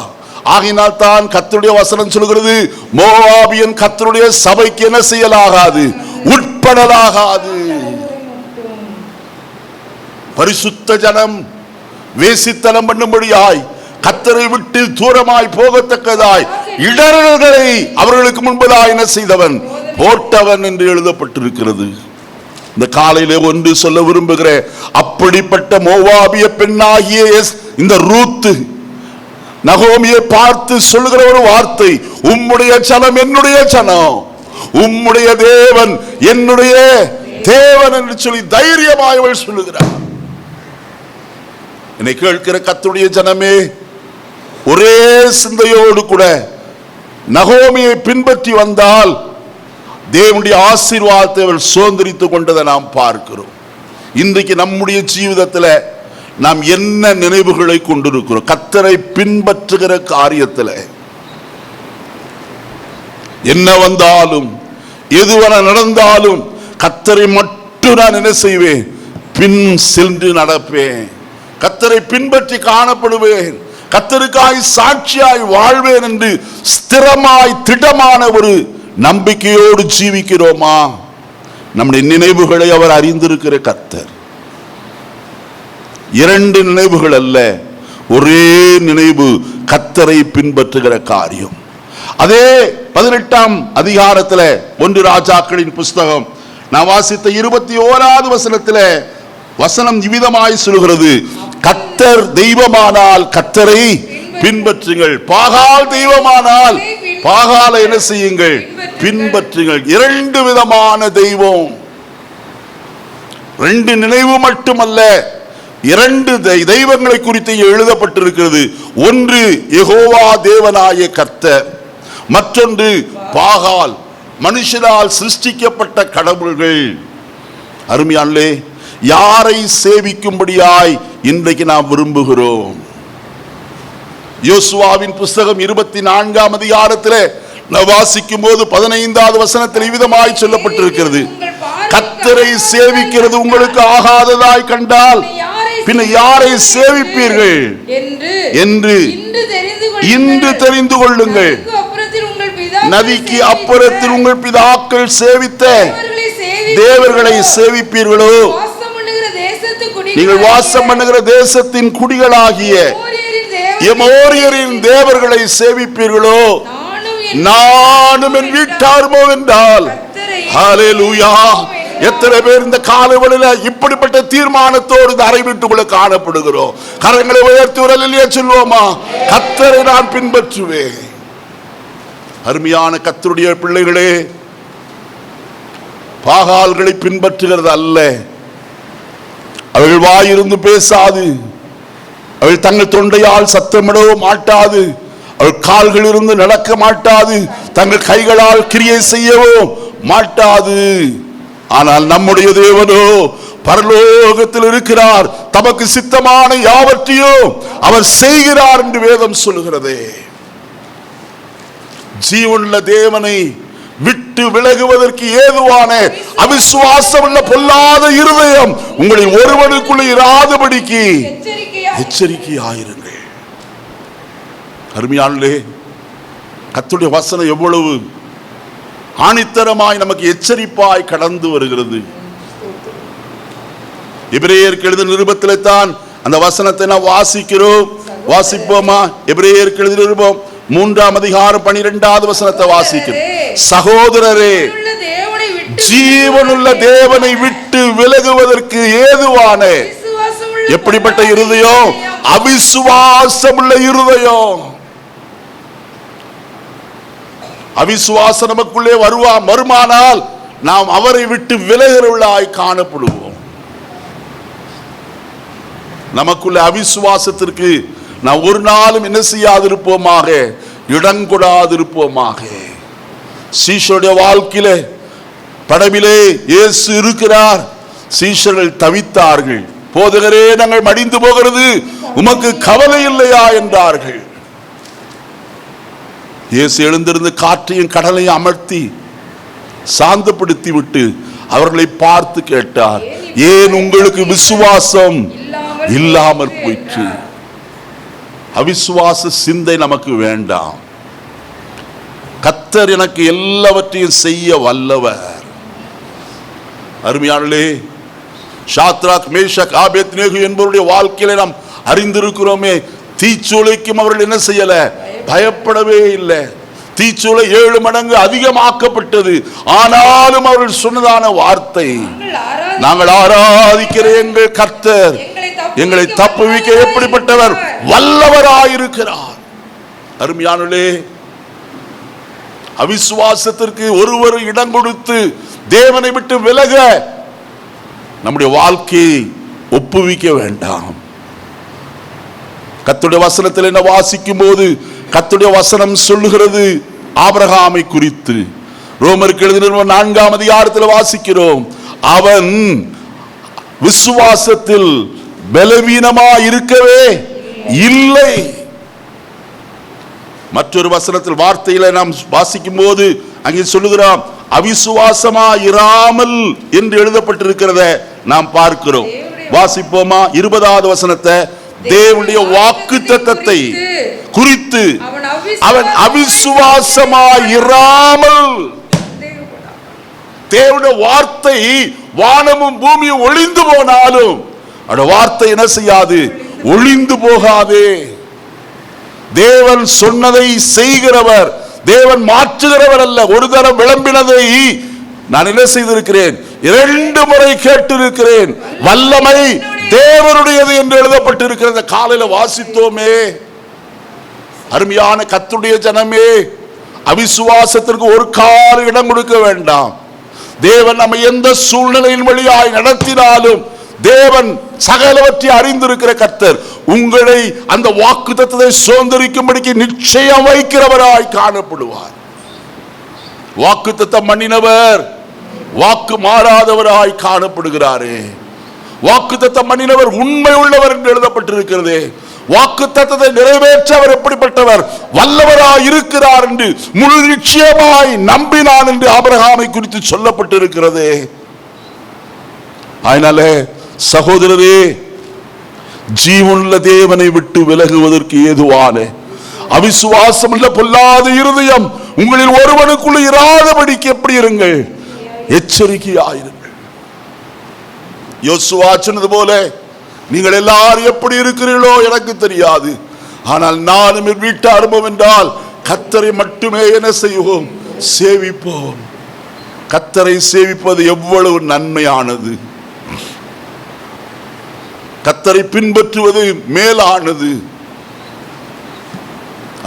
ஆகினால் தான் கர்த்தருடைய வசனம் சொல்கிறது, மோவாபியன் கர்த்தருடைய சபைக்கு என்ன செய்யலாகாது? உட்படலாகாது. பரிசுத்த ஜனம் வேசித்தனம் பண்ணும்படியாய் கர்த்தரை விட்டு தூரமாய் போகத்தக்கதாய் இடர்களை அவர்களுக்கு முன்பதாய் என்ன செய்தவன்? போட்டவன் என்று எழுதப்பட்டிருக்கிறது. இந்த காலையிலே ஒன்று சொல்ல விரும்புகிறேன். அப்படிப்பட்ட மோவாபிய பெண்ணாகிய இந்த ரூத் நகோமியை பார்த்து சொல்லுகிற ஒரு வார்த்தை, உம்முடைய ஜனம் என்னுடைய ஜனம், உம்முடைய தேவன் என்னுடைய தேவன் என்று சொல்லி தைரியமாய் அவள் சொல்லுகிறார். என்னை கேட்கிற கர்த்தருடைய ஜனமே, ஒரே சிந்தையோடு கூட நகோமியை பின்பற்றி வந்தால் தேவனுடைய ஆசீர்வாதத்தை அவள் சுதந்திரித்துக் கொண்டதை நாம் பார்க்கிறோம். இன்றைக்கு நம்முடைய ஜீவிதத்தில் நாம் என்ன நினைவுகளை கொண்டிருக்கிறோம்? கர்த்தரை பின்பற்றுகிற காரியத்தில் என்ன வந்தாலும் எதுவரை நடந்தாலும் கர்த்தரை மட்டும் நான் என்ன செய்வேன்? பின் சென்று நடப்பேன். கர்த்தரை பின்பற்றி காணப்படுவேன். கர்த்தருக்காய் சாட்சியாய் வாழ்வேன் என்று ஸ்திரமாய் திடமான ஒரு நம்பிக்கையோடு ஜீவிக்கிறோமா? நம்முடைய நினைவுகளை அவர் அறிந்திருக்கிற கர்த்தர். 2 நினைவுகள் அல்ல, ஒரே நினைவு, கர்த்தரை பின்பற்றுகிற காரியம். அதே 18ஆம் அதிகாரத்தில் 1 ராஜாக்களின் புஸ்தகம் நான் வாசித்த 21வது வசனத்தில் வசனம் இவ்விதமாய் சொல்கிறது, கர்த்தர் தெய்வமானால் கர்த்தரை பின்பற்றுங்கள், பாகால் தெய்வமானால் பாகாலை என்ன செய்யுங்கள்? பின்பற்றுங்கள். 2 விதமான தெய்வம், 2 நினைவு மட்டுமல்ல, 2 தெய்வங்களை குறித்து எழுதப்பட்டிருக்கிறது. ஒன்று யெகோவா தேவனாய கர்த்தர், மற்றொன்று பாகால், மனுஷரால் சிருஷ்டிக்கப்பட்ட கடவுள்கள். அருமையானே, யாரை சேவிக்கும்படியாய் இன்றைக்கு நாம் விரும்புகிறோம்? யோசுவாவின் புஸ்தகம் 24ஆம் அதிகாரத்தில் வாசிக்கும் போது 15வது வசனத்தில் விதமாய் சொல்லப்பட்டிருக்கிறது, கர்த்தரை சேவிக்கிறது உங்களுக்கு ஆகாததாய் கண்டால் பின்ன யாரை சேவிப்பீர்கள் என்று இன்று தெரிந்து கொள்ளுங்கள். நதிக்கு அப்புறத்தில் உங்கள் பிதாக்கள் சேவித்த தேவர்களை சேவிப்பீர்களோ, நீங்கள் வாசம் பண்ணுகிற தேசத்தின் குடிகளாகிய எமோரியரின் தேவர்களை சேவிப்பீர்களோ, நானும் என் வீட்டாருமோ என்றால். ஹல்லேலூயா! எத்தனை பேர் இந்த காலவெளியில் இப்படிப்பட்ட தீர்மானத்தோடு இந்த அறை வீட்டுக்குள்ள காணப்படுகிறோம்? கரங்களை உயர்த்தி உரலிலே சொல்லுவோமா, கர்த்தரை நான் பின்பற்றுவேன். அருமையான கர்த்தருடைய பிள்ளைகளே, பாகால்களை பின்பற்றுகிறது அல்ல. அவர்கள் வாயிருந்து பேசாது, அவள் தங்கள் தொண்டையால் சத்தமிடவோ மாட்டாது, அவள் கால்கள் இருந்து நடக்க மாட்டாது, தங்கள் கைகளால் கிரியை செய்யவோ மாட்டாது. ஆனால் நம்முடைய தேவனோ பரலோகத்தில் இருக்கிறார், தமக்கு சித்தமான யாவற்றையும் அவர் செய்கிறார் என்று வேதம் சொல்லுகிறதே. ஜீவனுள்ள தேவனை விட்டு விலகுவதற்கு ஏதுவான அவிசுவாசம் உள்ள பொல்லாத இருதயம் உங்களில் ஒருவனுக்குள்ள இராதபடிக்கு எச்சரிக்கையாயிருங்கள். அருமையானே, கர்த்தருடைய வசனம் எவ்வளவு ஆணித்தரமாய் நமக்கு எச்சரிப்பாய் கடந்து வருகிறது. எபிரேயருக்கு எழுதின நிருபத்திலே தான் அந்த வசனத்தை நாம் வாசிக்கிறோம். வாசிப்போமா? எபிரேயருக்கு எழுதின நிருபம் 3ஆம் அதிகாரம் 12வது வசனத்தை வாசிக்கிறோம். சகோதரரே, ஜீவனுள்ள தேவனை விட்டு விலகுவதற்கு ஏதுவான எப்படிப்பட்ட இருதயம்? அவிசுவாசமுள்ள இருதயம். அவிசுவாசம் நமக்குள்ளே வருமானால் நாம் அவரை விட்டு விலகுகிறவர்களாய் காணப்படுவோம். நமக்குள்ள அவிசுவாசத்திற்கு நாம் ஒரு நாளும் என்ன செய்யாதிருப்போமாக, இடம் கொடாதிருப்போமாக. சீஷருடைய வாழ்க்கையில படவிலே இயேசு இருக்கிறார். சீஷர்கள் தவித்தார்கள். போதகரே, நாங்கள் மடிந்து போகிறது, உமக்கு கவலை இல்லையா என்றார்கள். இயேசு எழுந்திருந்து காற்றையும் கடலையும் அமர்த்தி சாந்தப்படுத்தி விட்டு அவர்களை பார்த்து கேட்டார், ஏன் உங்களுக்கு விசுவாசம் இல்லாமற் போயிற்று? அவிசுவாச சிந்தை நமக்கு வேண்டாம். கர்த்தர் எனக்கு எல்லாவற்றையும் செய்ய வல்லவர். அருமையானே, ஷாத்ராக், மேஷக், ஆபேத்நேகோ என்பவருடைய வாழ்க்கையில நாம் அறிந்திருக்கிறோமே. தீச்சூளைக்கும் அவர்கள் என்ன செய்யல? பயப்படவே இல்லை. தீச்சூளை 7 மடங்கு அதிகமாக்கப்பட்டது. ஆனாலும் அவர்கள் சொன்னதான வார்த்தை, நாங்கள் ஆராதிக்கிற எங்கள் கர்த்தர் எங்களை தப்புவிக்க எப்படிப்பட்டவர்? வல்லவராயிருக்கிறார். அருமையானே, அவிசுவாசத்திற்கு ஒருவர் இடம் கொடுத்து தேவனை விட்டு விலக நம்முடைய வாழ்க்கையை ஒப்புவிக்க வேண்டாம். கர்த்தருடைய வசனத்தில் என்ன வாசிக்கும் போது கர்த்தருடைய வசனம் சொல்லுகிறது ஆபிரகாமை குறித்து. ரோமருக்கு எழுதின 4ஆம் அதிகாரத்தில் வாசிக்கிறோம், அவன் விசுவாசத்தில் பலவீனமா இருக்கவே இல்லை. மற்றொரு வசனத்தில் வார்த்தையில நாம் வாசிக்கும் போது அங்கே சொல்லுகிறான், அவிசுவாசமா இராமல் என்று எழுதப்பட்டிருக்கிறத நாம் பார்க்கிறோம். வாசிப்போமா 20வது வசனத்தை? தேவனுடைய வாக்குத்தத்தத்தை குறித்து அவன் அவிசுவாசமா இராமல். தேவனுடைய வார்த்தை வானமும் பூமியும் ஒளிந்து போனாலும் அந்த வார்த்தை என்ன செய்யாது? ஒளிந்து போகாதே. தேவன் சொன்னதை செய்கிறவர், தேவன் மாற்றுகிறவர் அல்ல. ஒரு தரம் விளம்பினதை நான் என்ன செய்திருக்கிறேன்? 2 முறை கேட்டிருக்கிறேன். வல்லமை தேவனுடையது என்று எழுதப்பட்டிருக்கிறது. காலையில வாசித்தோமே. அருமையான கர்த்தருடைய ஜனமே, அவிசுவாசத்திற்கு ஒரு கால இடம் கொடுக்க வேண்டாம். தேவன் நம்ம எந்த சூழ்நிலையின் வழியாய் நடத்தினாலும் தேவன் சகலவற்றை அறிந்திருக்கிற கர்த்தர் உங்களை அந்த வாக்குத்தத்தத்தை சுதந்தரிக்கும்படிக்கு நிச்சயம் வைக்கிறவராய் காணப்படுவார். வாக்குத்தத்தம் பண்ணினவர் வாக்கு மாறாதவராய் காணப்படுகிறாரே. வாக்குத்தத்தம் பண்ணினவர் உண்மை உள்ளவர் என்று எழுதப்பட்டிருக்கிறது. வாக்குத்தத்தத்தை நிறைவேற்ற அவர் எப்படிப்பட்டவர்? வல்லவராய் இருக்கிறார் என்று முழு நிச்சயமாய் நம்பினான் என்று ஆபிரகாமை குறித்து சொல்லப்பட்டிருக்கிறது. அதனால சகோதரரே, ஜீவனுள்ள தேவனை விட்டு விலகுவதற்கு ஏதுவான அவிசுவாசம் உள்ள பொல்லாத இருதயம் உங்களில் ஒருவனுக்குள்ள இராதபடிக்கு எப்படி இருங்கள்? எச்சரிக்கையாயிருங்கள். யோசுவா சொன்னது போல, நீங்கள் எல்லாரும் எப்படி இருக்கிறீர்களோ எனக்கு தெரியாது, ஆனால் நானும் என் வீட்டு அனுபவம் என்றால் கர்த்தரை மட்டுமே என்ன செய்வோம்? சேவிப்போம். கர்த்தரை சேவிப்பது எவ்வளவு நன்மையானது! கர்த்தரை பின்பற்றுவது மேலானது.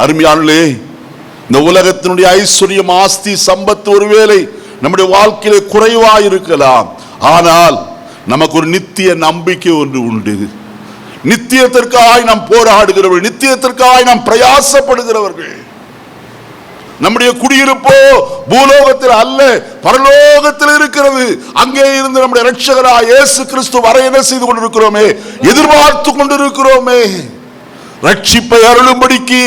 அருமையானே, இந்த உலகத்தினுடைய ஐஸ்வர்யம், ஆஸ்தி, சம்பத்து ஒருவேளை நம்முடைய வாழ்க்கையில குறைவாய் இருக்கலாம். ஆனால் நமக்கு ஒரு நித்திய நம்பிக்கை ஒன்று உண்டு. நித்தியத்திற்காய் நாம் போராடுகிறவர்கள், நித்தியத்திற்காய் நாம் பிரயாசப்படுகிறவர்கள். நம்முடைய குடியிருப்போ பூலோகத்தில் அல்ல, பரலோகத்தில் இருக்கிறது. அங்கே இருந்து நம்முடைய இரட்சகராய் இயேசு கிறிஸ்து வர என்ன செய்து கொண்டிருக்கிறோமே, எதிர்பார்த்து கொண்டிருக்கிறோமே. ரட்சிப்பை அருளும்படிக்கு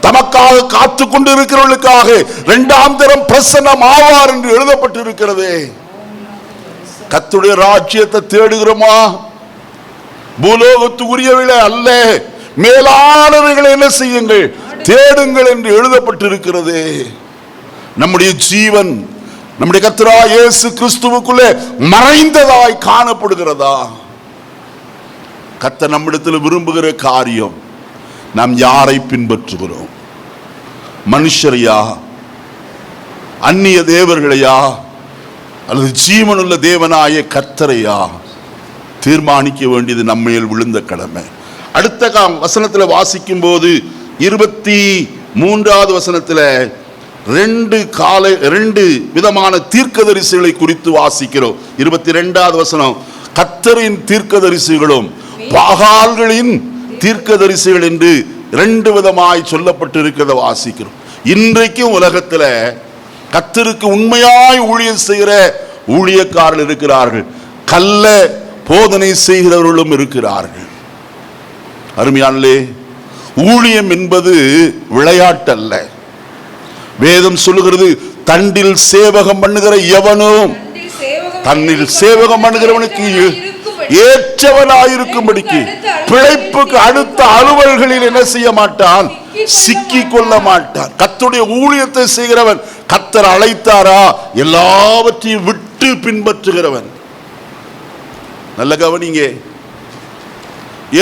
தமக்காக காத்து கொண்டிருக்கிறவர்களுக்காக இரண்டாம் தரம் பிரசன்னம் ஆவார் என்று எழுதப்பட்டிருக்கிறது. கர்த்தருடைய ராஜ்யத்தை தேடுகிறோமா? பூலோகத்துக்குரியவைகளை அல்ல, மேலானவைகளை என்ன செய்யுங்கள், தேடுங்கள் என்று எழுதப்பட்டிருக்கிறது. நம்முடைய ஜீவன் நம்முடைய கர்த்தராகிய இயேசு கிறிஸ்துவுக்குள்ளே மறைந்ததாய் காணப்படுகிறதா? கர்த்தர் நம்மிடத்தில் விரும்புகிற காரியம், நாம் யாரை பின்பற்றுகிறோம்? மனுஷரையா, அந்நிய தேவர்களையா, அல்லது ஜீவனுள்ள தேவனாய கர்த்தரையா? தீர்மானிக்க வேண்டியது நம்மையில் விழுந்த கடமை. அடுத்த வசனத்தில் வாசிக்கும் போது 23வது வசனத்தில் ரெண்டு விதமான தீர்க்கதரிசிகளை குறித்து வாசிக்கிறோம். 22வது வசனம், கர்த்தரின் தீர்க்கதரிசிகளும் பாகால்களின் தீர்க்கதரிசிகள் என்று ரெண்டு விதமாய் சொல்லப்பட்டிருக்கிறத வாசிக்கிறோம். இன்றைக்கும் உலகத்தில் கர்த்தருக்கு உண்மையாய் ஊழியம் செய்கிற ஊழியக்காரர்கள் இருக்கிறார்கள், கள்ள போதனை செய்கிறவர்களும் இருக்கிறார்கள். அருமையானே, ஊழியம் என்பது விளையாட்டல்ல. வேதம் சொல்லுகிறது, தண்டில் சேவகம் பண்ணுகிற எவனும் தன்னில் சேவகம் பண்ணுகிறவனுக்கு ஏற்றவனாயிருக்கும்படிக்கு பிழைப்புக்கு அடுத்த அலுவல்களில் என்ன செய்ய மாட்டான், சிக்கி கொள்ள மாட்டான். கர்த்தருடைய ஊழியத்தை செய்கிறவன், கர்த்தர் அழைத்தாரா எல்லாவற்றையும் விட்டு பின்பற்றுகிறவன். நல்ல கவனிங்க,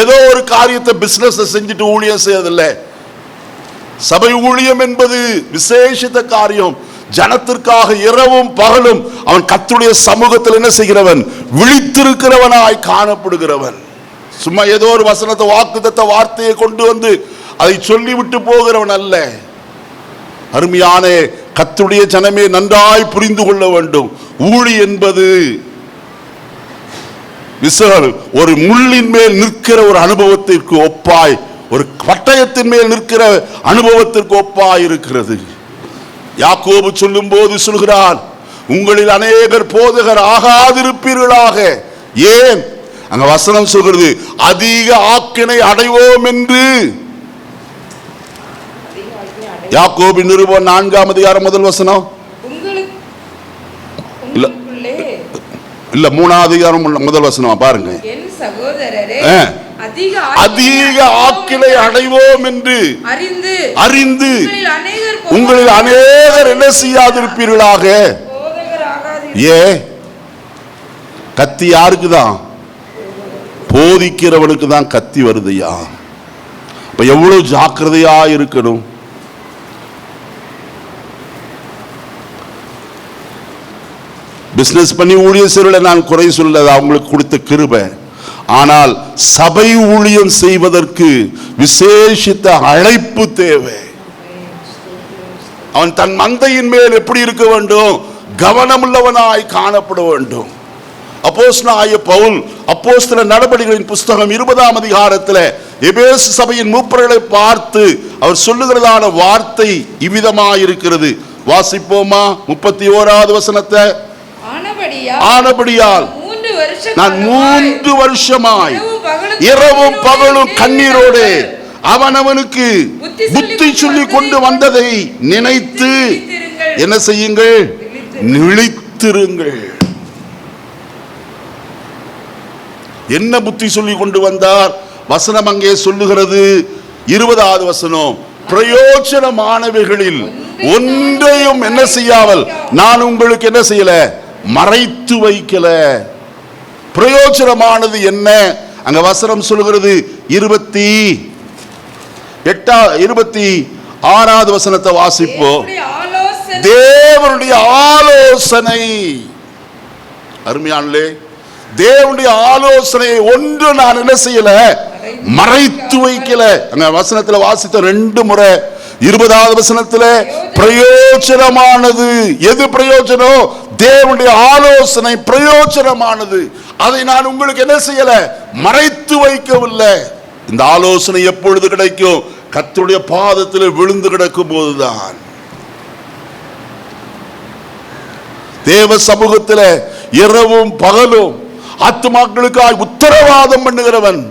ஏதோ ஒரு காரியத்தை பிசினஸ் செஞ்சுட்டு ஊழியம் செய்யறதில்லை. சபை ஊழியம் என்பது விசேஷித்த காரியம். ஜனத்திற்காக இரவும் பகலும் அவன் கர்த்தருடைய சமூகத்தில் என்ன செய்கிறவன், விழித்திருக்கிறவனாய் காணப்படுகிறவன். சும்மா ஏதோ ஒரு வசனத்தை, வாக்குத்தத்த வார்த்தையை கொண்டு வந்து அதை சொல்லிவிட்டு போகிறவன் அல்ல. அருமையான கர்த்தருடைய ஜனமே, நன்றாய் புரிந்து கொள்ள வேண்டும். ஊழி என்பது ஒரு முள்ளின் மேல் நிற்கிற ஒரு அனுபவத்திற்கு ஒப்பாய், ஒரு பட்டயத்தின் மேல் நிற்கிற அனுபவத்திற்கு ஒப்பாய் இருக்கிறது. யாக்கோபு சொல்லும் போது சொல்கிறார், உங்களில் அநேகர் போதகர் ஆகாதிருப்பீர்களாக. ஏன்? அங்க வசனம் சொல்கிறது, அதிக ஆக்கினை அடைவோம் என்று. யாக்கோபின் நிருபம் 4ஆம் அதிகாரம் முதல் வசனம், இல்ல 3ஆவது அதிகாரம் முதல் வசனம் பாருங்க. அதிக ஆக்கினை அடைவோம் என்று அறிந்து உங்களில் அநேகர் என்ன செய்யாதிருப்பீர்களாக. ஏ, கத்தி யாருக்கு தான்? போதிக்கிறவனுக்கு தான் கத்தி வருதையா. இப்ப எவ்வளவு ஜாக்கிரதையா இருக்கணும். பிசினஸ் பண்ணி ஊழியம் செய்வதை நான் குறை சொல்லது, அவங்களுக்கு கொடுத்த கிருபை. ஆனால் சபை ஊழியம் செய்வதற்கு விசேஷித்த அழைப்பு தேவை. அவன் தன் மந்தையின் மேல் எப்படி இருக்க வேண்டும்? கவனமுள்ளவனாய் காணப்பட வேண்டும். அப்போஸ்தலனாகிய பவுல் அப்போஸ்தல நடபடிகளின் புஸ்தகம் 20ஆம் அதிகாரத்தில் எபேசு சபையின் மூப்பர்களை பார்த்து அவர் சொல்லுகிறதான வார்த்தை இவ்விதமாயிருக்கிறது. வாசிப்போமா? 31வது வசனத்தை. ஆனபடியால் நான் 3 வருஷமாய் இரவும் பகலும் கண்ணீரோடு அவனவனுக்கு புத்தி சொல்லி கொண்டு வந்ததை நினைத்து என்ன செய்யுங்கள்? விழித்திருங்கள். என்ன புத்தி சொல்லி கொண்டு வந்தார்? வசனம் அங்கே சொல்லுகிறது, 20வது வசனம், பிரயோஜனமானவைகளில் ஒன்றையும் என்ன செய்யாமல் நான் உங்களுக்கு என்ன செய்யல, மறைத்து வைக்கல. பிரயோஜனமானது என்ன? அங்க வசனம் சொல்லுகிறது 26வது வசனத்தை வாசிப்போம். தேவனுடைய ஆலோசனை. அருமையானே, தேவனுடைய ஆலோசனையை ஒன்று நான் என்ன செய்யல, மறைத்து வைக்கல. அங்க வசனத்துல வாசித்த 2 முறை 20வது வசனத்திலே பிரயோஜனமானது. எது பிரயோஜனம்? தேவனுடைய ஆலோசனை பிரயோஜனமானது. அதை நான் உங்களுக்கு என்ன செய்யல? மறைத்து வைக்கவில்லை. இந்த ஆலோசனை எப்பொழுது கிடைக்கும்? கர்த்தருடைய பாதத்தில் விழுந்து கிடக்கும் போதுதான். தேவ சமூகத்தில் இரவும் பகலும் ஆத்துமாக்களுக்காய் உத்தரவாதம் பண்ணுகிறவன்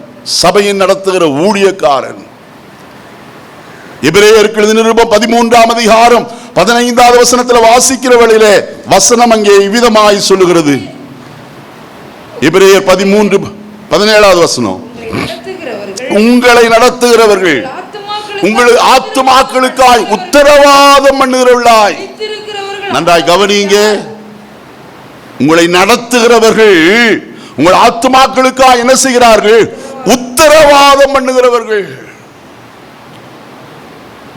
சபையை நடத்துகிற ஊழியக்காரன். எபிரேயருக்கு எழுதின நிருபம் 13ஆம் அதிகாரம் 15வது வசனத்தில் வாசிக்கிற வேளையிலே வசனம் அங்கே இவ்விதமாய் சொல்லுகிறது. எபிரேயர் 13:17வது வசனம், உங்களை நடத்துகிறவர்கள் உங்கள் ஆத்துமாக்களுக்காய் உத்தரவாதம் பண்ணுகிறவர்களாய். நன்றாய் கவனிங்க. உங்களை நடத்துகிறவர்கள் உங்கள் ஆத்துமாக்களுக்காய் என்ன செய்கிறார்கள்? உத்தரவாதம் பண்ணுகிறவர்கள்.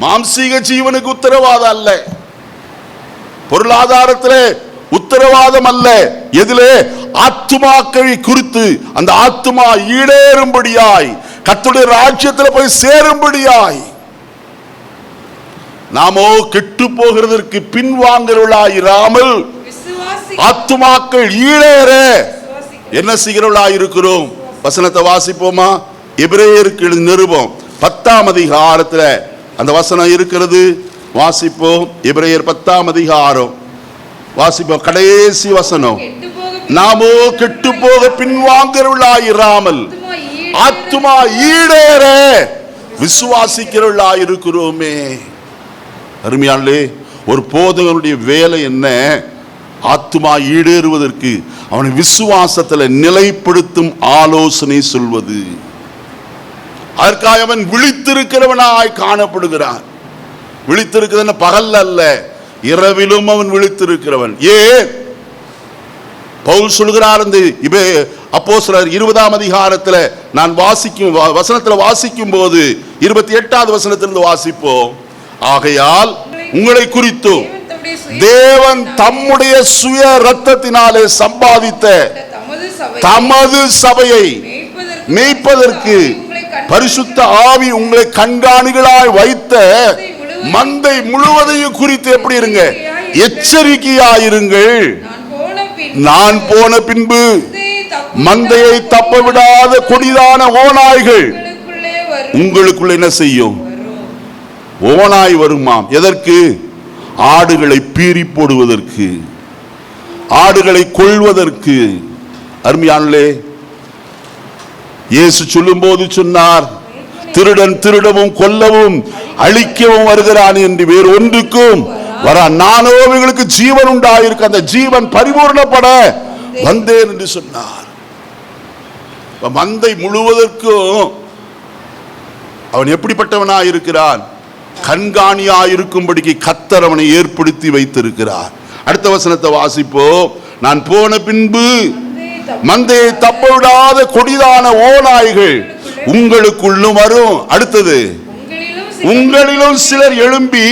மாம்சீக ஜீவனுக்கு உத்தரவாதம் அல்ல, பொருளாதாரத்திலே உத்தரவாதம் அல்ல. எதிலே? ஆத்துமாக்களை குறித்து அந்த ஆத்துமா ஈடேறும்படியாய், கர்த்தருடைய ராஜ்யத்தில் போய் சேரும்படியாய். நாமோ கெட்டு போகிறதற்கு பின்வாங்குகிறவர்களாயிராமல் ஆத்துமாக்கள் ஈடேற என்ன செய்கிறவர்களாய் இருக்கிறோம். வசனத்தை வாசிப்போமா? எபிரேயருக்கு எழுதின நிருபம் 10ஆம் அதிகாரத்தில் அந்த வசனம் இருக்கிறது. வாசிப்போம். எபிரேயர் 10ஆம் அதிகாரம் வாசிப்போம். கடைசி வசனம், நாமோ கெட்டு போக பின்வாங்குகிறவர்களாயிராமல் ஆத்துமா ஈடேற விசுவாசிக்கிறவர்களாய் இருக்கிறோமே. அருமையானே, ஒரு போதகனுடைய வேலை என்ன? ஆத்துமா ஈடேறுவதற்கு அவனை விசுவாசத்தில் நிலைப்படுத்தும் ஆலோசனை சொல்வது. அதற்காக அவன் விழித்திருக்கிறவனாய் காணப்படுகிறான். விழித்திருக்கிறவன் பகல் அல்ல, இரவிலும் அவன் விழித்திருக்கிறவன். ஏன்? பவுல் சொல்கிறார். அப்போஸ்தலர் 20ஆம் அதிகாரத்தில் நான் வாசிக்கும் வசனத்தில் வாசிக்கும் போது 28வது வசனத்திலிருந்து வாசிப்போம். ஆகையால் உங்களை குறித்தும் தேவன் தம்முடைய சுய இரத்தத்தினாலே சம்பாதித்த தமது சபையை மேய்ப்பதற்கு பரிசுத்த ஆவி உங்களை கண்காணிகளாய் வைத்த மந்தை முழுவதையும் குறித்து எப்படி இருங்க? எச்சரிக்கையாயிருங்கள். நான் போன பின்பு மந்தையை தப்ப விடாத கொடிதான ஓநாய்கள் உங்களுக்குள்ள என்ன செய்யும்? ஓநாய் வருமாம். எதற்கு? ஆடுகளை பீறி போடுவதற்கு, ஆடுகளை கொள்வதற்கு. அருமையானே, இயேசு சொல்லும் போது சொன்னார், திருடன் திருடவும் கொல்லவும் அழிக்கவும் வருகிறான் என்று வேறு ஒன்றுக்கும் வரா, நானோ இவங்களுக்கு ஜீவன் உண்டாயிருக்கு, அந்த ஜீவன் பரிபூர்ணப்பட வந்தேன் என்று சொன்னார். மந்தை முழுவதற்கும் அவன் எப்படிப்பட்டவனாய் இருக்கிறான்? கண்காணியாயிருக்கும்படிக்கு கர்த்தர் அவனை ஏற்படுத்தி வைத்திருக்கிறார். அடுத்த வசனத்தை வாசிப்போம். நான் போன பின்பு மந்தையை தப்ப விடாத கொடிதான ஓநாய்கள் உங்களுக்குள்ளும் வரும். அடுத்தது, உங்களிலும் சிலர் எழும்பி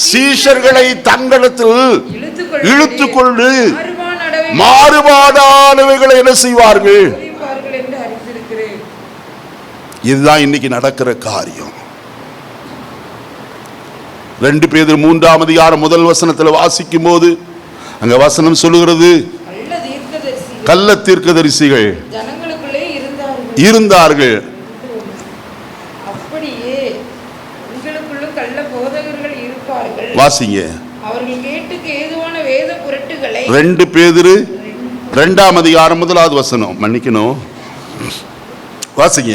சீஷர்களை தங்களிடத்தில் இழுத்துக்கொண்டு மாறுபாடானவைகளை என்ன செய்வார்கள்? இதுதான் இன்னைக்கு நடக்கிற காரியம். 2 பேதுரு 3ஆம் அதிகாரம் 1 வசனத்தில் வாசிக்கும் போது அங்க வசனம் சொல்லுகிறது, கள்ள தீர்க்கதரிசிகள் இருந்தார்கள். அப்படியே உங்களுக்குள்ளும் கள்ள போதகர்கள் இருப்பார்கள். வாசிங்க. அவர்கள் கேட்டுக்கு ஏதுவான வேத புரட்டுகளை 2 பேதுரு 2ஆம் அதிகாரம் 1வது வசனம், மன்னிக்கணும், வாசிங்க.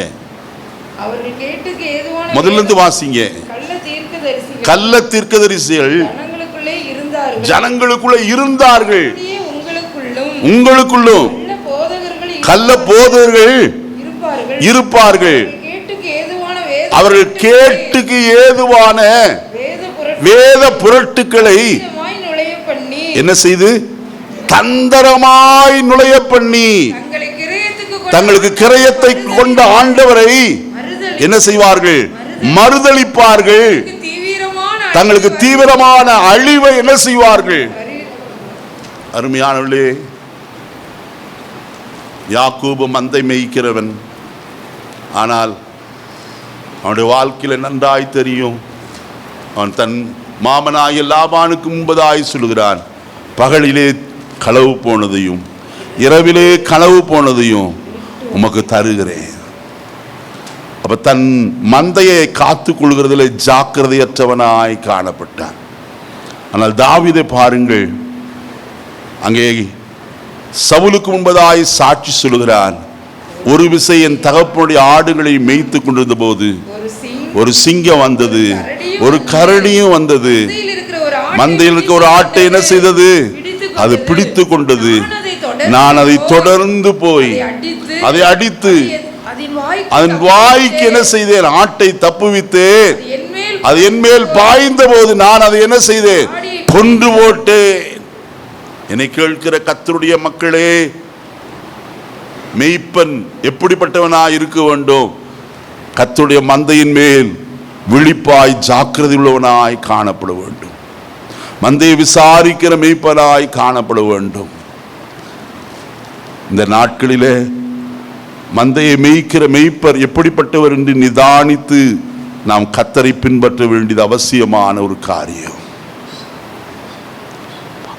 அவர்கள் கேட்டுக்கு ஏதுவான முதல்ல இருந்து வாசிங்க. கள்ள தீர்க்கதரிசிகள் ஜனங்களுக்குள்ளே இருந்தார்கள். உங்களுக்குள்ளும் கள்ள போதகர்கள் இருப்பார்கள். அவர்கள் கேட்டுக்கு ஏதுவான வேத புரட்டுக்களை என்ன செய்து தந்திரமாய் நுழைய பண்ணி தங்களுக்கு கிரயத்தை கொண்ட ஆண்டவரை என்ன செய்வார்கள்? மறுதலிப்பார்கள். தங்களுக்கு தீவிரமான அழிவை என்ன செய்வார்கள்? அருமையானவர்களே, யாக்கோபு மந்தை மேய்க்கிறவன். ஆனால் அவனுடைய வாழ்க்கையில் நன்றாய் தெரியும், அவன் தன் மாமனாகிய லாபானுக்கு முன்பதாய் சொல்லுகிறான், பகலிலே களவு போனதையும் இரவிலே களவு போனதையும் உமக்கு தருகிறேன். அப்ப தன் மந்தையை காத்து கொள்கிறதிலே ஜாக்கிரதையற்றவனாய் காணப்பட்டான். ஆனால் தாவீதை பாருங்கள், அங்கே சவுலுக்கு முன்பதாய் சாட்சி சொல்லுகிறான், ஒரு விசை என் தகப்பனுடைய ஆடுகளை மேய்த்து கொண்டிருந்த போது ஒரு சிங்கம் வந்தது, ஒரு கரடியும் வந்தது. மந்தையில் இருக்கிற ஒரு ஆட்டை என்ன செய்தது? அது பிடித்து கொண்டது. நான் அதை தொடர்ந்து போய் அதை அடித்து அதன் வாய்க்கு என்ன செய்தேன்? ஆட்டை தப்புவித்தேன். அது என் மேல் பாய்ந்த போது நான் அதை என்ன செய்தேன்? கொண்டு போட்டேன். என்னை கேட்கிற கர்த்தருடைய மக்களே, மெய்ப்பன் எப்படிப்பட்டவனாய் இருக்க வேண்டும்? கர்த்தருடைய மந்தையின் மேல் விழிப்பாய் ஜாக்கிரதை உள்ளவனாய் காணப்பட வேண்டும். மந்தையை விசாரிக்கிற மெய்ப்பனாய் காணப்பட வேண்டும். இந்த நாட்களிலே மந்தையை மேய்க்கிற மெய்ப்பர் எப்படிப்பட்டவர் என்று நிதானித்து நாம் கர்த்தரை பின்பற்ற வேண்டியது அவசியமான ஒரு காரியம்.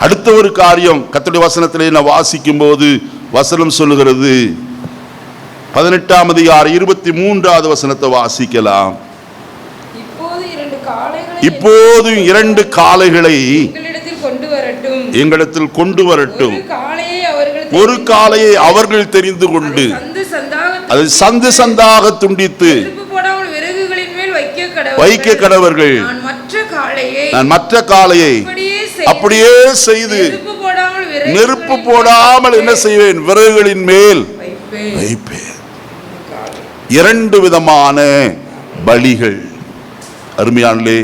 அடுத்த ஒரு காரியம், கர்த்தருடைய வசனத்திலே நான் வாசிக்கும் போது வசனம் சொல்லுகிறது, 18ஆம் அதிகாரம் 23வது வசனத்தை வாசிக்கலாம். இப்போது 2 காளைகளை எங்களிடத்தில் கொண்டு வரட்டும். ஒரு காளையை அவர்கள் தெரிந்து கொண்டு அதை சந்து சந்தாக துண்டித்து வைக்க கடவர்கள். நான் மற்ற காளையை அப்படியே செய்து நெருப்பு போடாமல் என்ன செய்வேன்? விறகுகளின் மேல் வைப்பேன். 2 விதமான பலிகள். அருமையானே,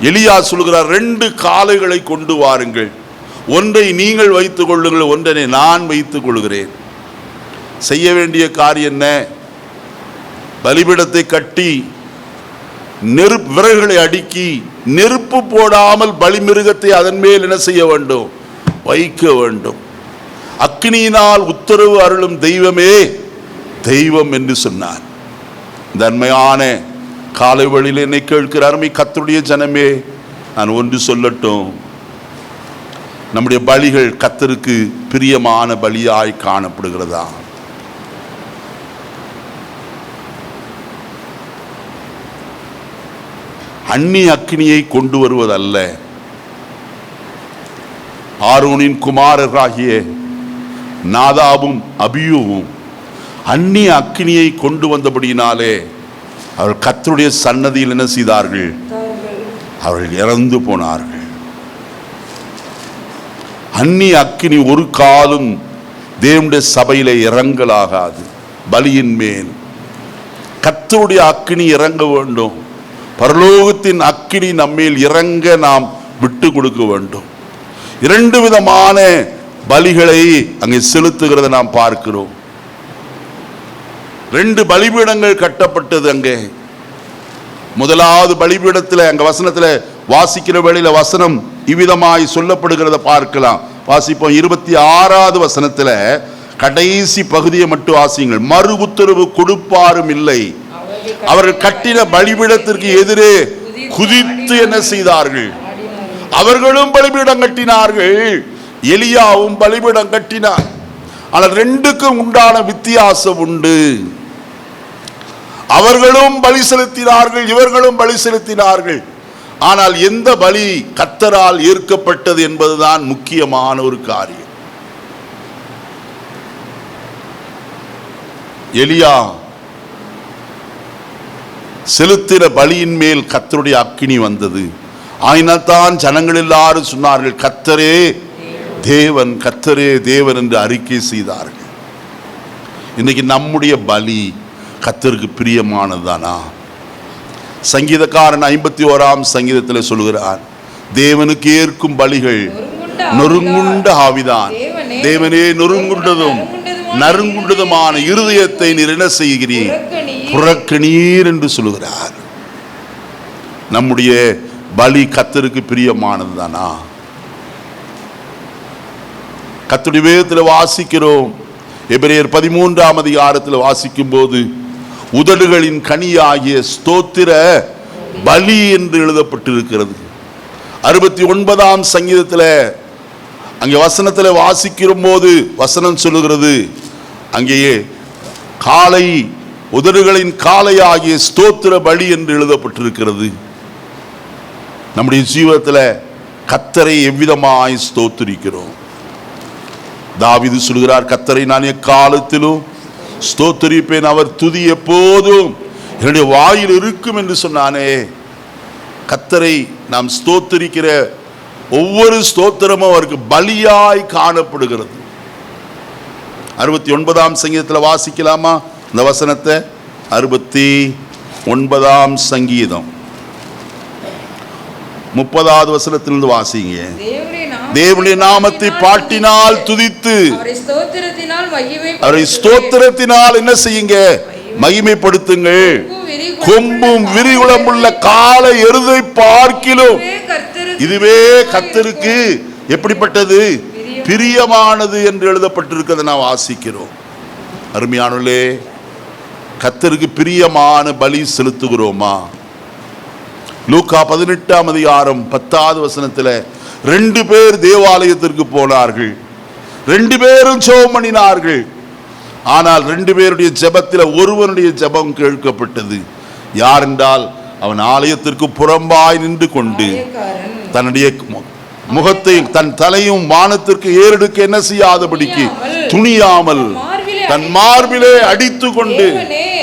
எலியா சொல்கிறார், 2 காளைகளை கொண்டு வாருங்கள். ஒன்றை நீங்கள் வைத்துக் கொள்ளுங்கள், ஒன்றை நான் வைத்துக் கொள்கிறேன். செய்ய வேண்டிய காரியம் என்ன? பலிபீடத்தை கட்டி நெருப்பு விறகுகளை அடுக்கி நெருப்பு போடாமல் பலிமிருகத்தை அதன் மேல் என்ன செய்ய வேண்டும்? வைக்க வேண்டும். அக்னியினால் உத்தரவு அருளும் தெய்வமே தெய்வம் என்று சொன்னார். இந்த அண்மையான காலை வழியில் என்னை கேட்கிற அருமை கர்த்தருடைய ஜனமே, நான் ஒன்று சொல்லட்டும். நம்முடைய பலிகள் கர்த்தருக்கு பிரியமான பலியாய் காணப்படுகிறதா? அந்நிய அக்னியை கொண்டு வருவதல்ல. ஆரோனின் குமாரராகிய நாதாபும் அபியூவும் அந்நிய அக்னியை கொண்டு வந்தபடியினாலே அவர்கள் கர்த்தருடைய சன்னதியில் என்ன செய்தார்கள்? அவர்கள் இறந்து போனார்கள். அந்நிய அக்னி ஒரு காலும் தேவனுடைய சபையிலே இறங்கலாகாது. பலியின் மேல் கர்த்தருடைய அக்னி இறங்க வேண்டும். பரலோகத்தின் அக்கினி நம்மேல் இறங்க நாம் விட்டு கொடுக்க வேண்டும். 2 விதமான பலிகளை அங்கே செலுத்துகிறத நாம் பார்க்கிறோம். 2 பலிபீடங்கள் கட்டப்பட்டது அங்கே. முதலாவது பலிபீடத்தில் அங்க வசனத்தில் வாசிக்கிற வேளையில வசனம் இவ்விதமாய் சொல்லப்படுகிறத பார்க்கலாம். வாசிப்போம். 26வது வசனத்தில் கடைசி பகுதியை மட்டும் வாசியுங்கள். மறு உத்தரவு கொடுப்பாரும் இல்லை. அவர்கள் கட்டின பலிபீடத்திற்கு எதிரே குதித்து என்ன செய்தார்கள்? அவர்களும் பலிபீடம் கட்டினார்கள், எலியாவும் பலிபீடம் கட்டினார். ஆனால் 2க்கும் உண்டான வித்தியாசம் உண்டு. அவர்களும் பலி செலுத்தினார்கள், இவர்களும் பலி செலுத்தினார்கள். ஆனால் எந்த பலி கர்த்தரால் ஏற்கப்பட்டது என்பதுதான் முக்கியமான ஒரு காரியம். எலியா செலுத்தின பலியின் மேல் கர்த்தருடைய அக்கினி வந்தது. ஆயினத்தான் ஜனங்கள் எல்லாரும் சொன்னார்கள், கர்த்தரே தேவன், கர்த்தரே தேவன் என்று அறிக்கை செய்தார்கள். இன்னைக்கு நம்முடைய பலி கர்த்தருக்கு பிரியமானதுதானா? சங்கீதக்காரன் 51ஆம் சங்கீதத்தில் சொல்கிறான், தேவனுக்கு ஏற்கும் பலிகள் நொறுங்குண்ட ஆவிதான். தேவனே, நொறுங்குண்டதும் நறுங்குண்டதுமான இருதயத்தை நீர் என்ன செய்கிறீர்? புறக்கணீர் என்று சொல்லுகிறார். நம்முடைய பலி கர்த்தருக்கு பிரியமானதுதானா? கர்த்தருடைய வேதத்தில் வாசிக்கிறோம். எபிரேயர் 13ஆம் அதிகாரத்தில் வாசிக்கும் போது, உதடுகளின் கனியாகிய ஸ்தோத்திர பலி என்று எழுதப்பட்டிருக்கிறது. 69ஆம் சங்கீதத்தில் அங்கே வசனத்தில் வாசிக்கிற போது வசனம் சொல்லுகிறது, அங்கேயே காளை உதடுகளின் காளையாகிய ஸ்தோத்திர பலி என்று எழுதப்பட்டிருக்கிறது. நம்முடைய ஜீவிதத்தில் கர்த்தரை எவ்விதமாய் ஸ்தோத்திரிக்கிறோம்? தாவீது சொல்கிறார், கர்த்தரை நான் எக்காலத்திலும் ஸ்தோத்திரிப்பேன், அவர் துதி எப்போதும் என்னுடைய வாயில் இருக்கும் என்று சொன்னானே. கர்த்தரை நாம் ஸ்தோத்திரிக்கிற ஒவ்வொரு ஸ்தோத்திரமும் அவருக்கு பலியாய் காணப்படுகிறது. 69ஆம் சங்கீதத்தில் வாசிக்கலாமா இந்த வசனத்தை? 69ஆம் சங்கீதம் 30வது வசனத்திலிருந்து வாசிங்க. தேவனுடைய நாமத்தை பாட்டினால் துதித்து அவரை ஸ்தோத்திரத்தினால் என்ன செய்யுங்க? மகிமைப்படுத்துங்கள். கொம்பும் விரிகுளமுள்ள காளை எருதை பார்க்கிலும் இதுவே கர்த்தருக்கு எப்படிப்பட்டது? பிரியமானது என்று எழுதப்பட்டிருக்கிறதை நாம் வாசிக்கிறோம். அருமையானவர்களே, கர்த்தருக்கு பிரியமான பலி செலுத்துகிறோமா? லூக்கா 18ஆம் அதிகாரம் 10வது வசனத்தில் 2 பேர் தேவாலயத்திற்கு போனார்கள். 2 பேரும் ஜெபம் பண்ணினார்கள். ஆனால் 2 பேருடைய ஜெபத்தில் ஒருவனுடைய ஜெபம் கேட்கப்பட்டது. யார் என்றால், அவன் ஆலயத்திற்கு புறம்பாய் நின்று கொண்டு தன்னுடைய முகத்தை தன் தலையும் வானத்திற்கு ஏறெடுக்க என்ன செய்யாதபடிக்கு துணியாமல் தன் மார்பிலே அடித்து கொண்டு,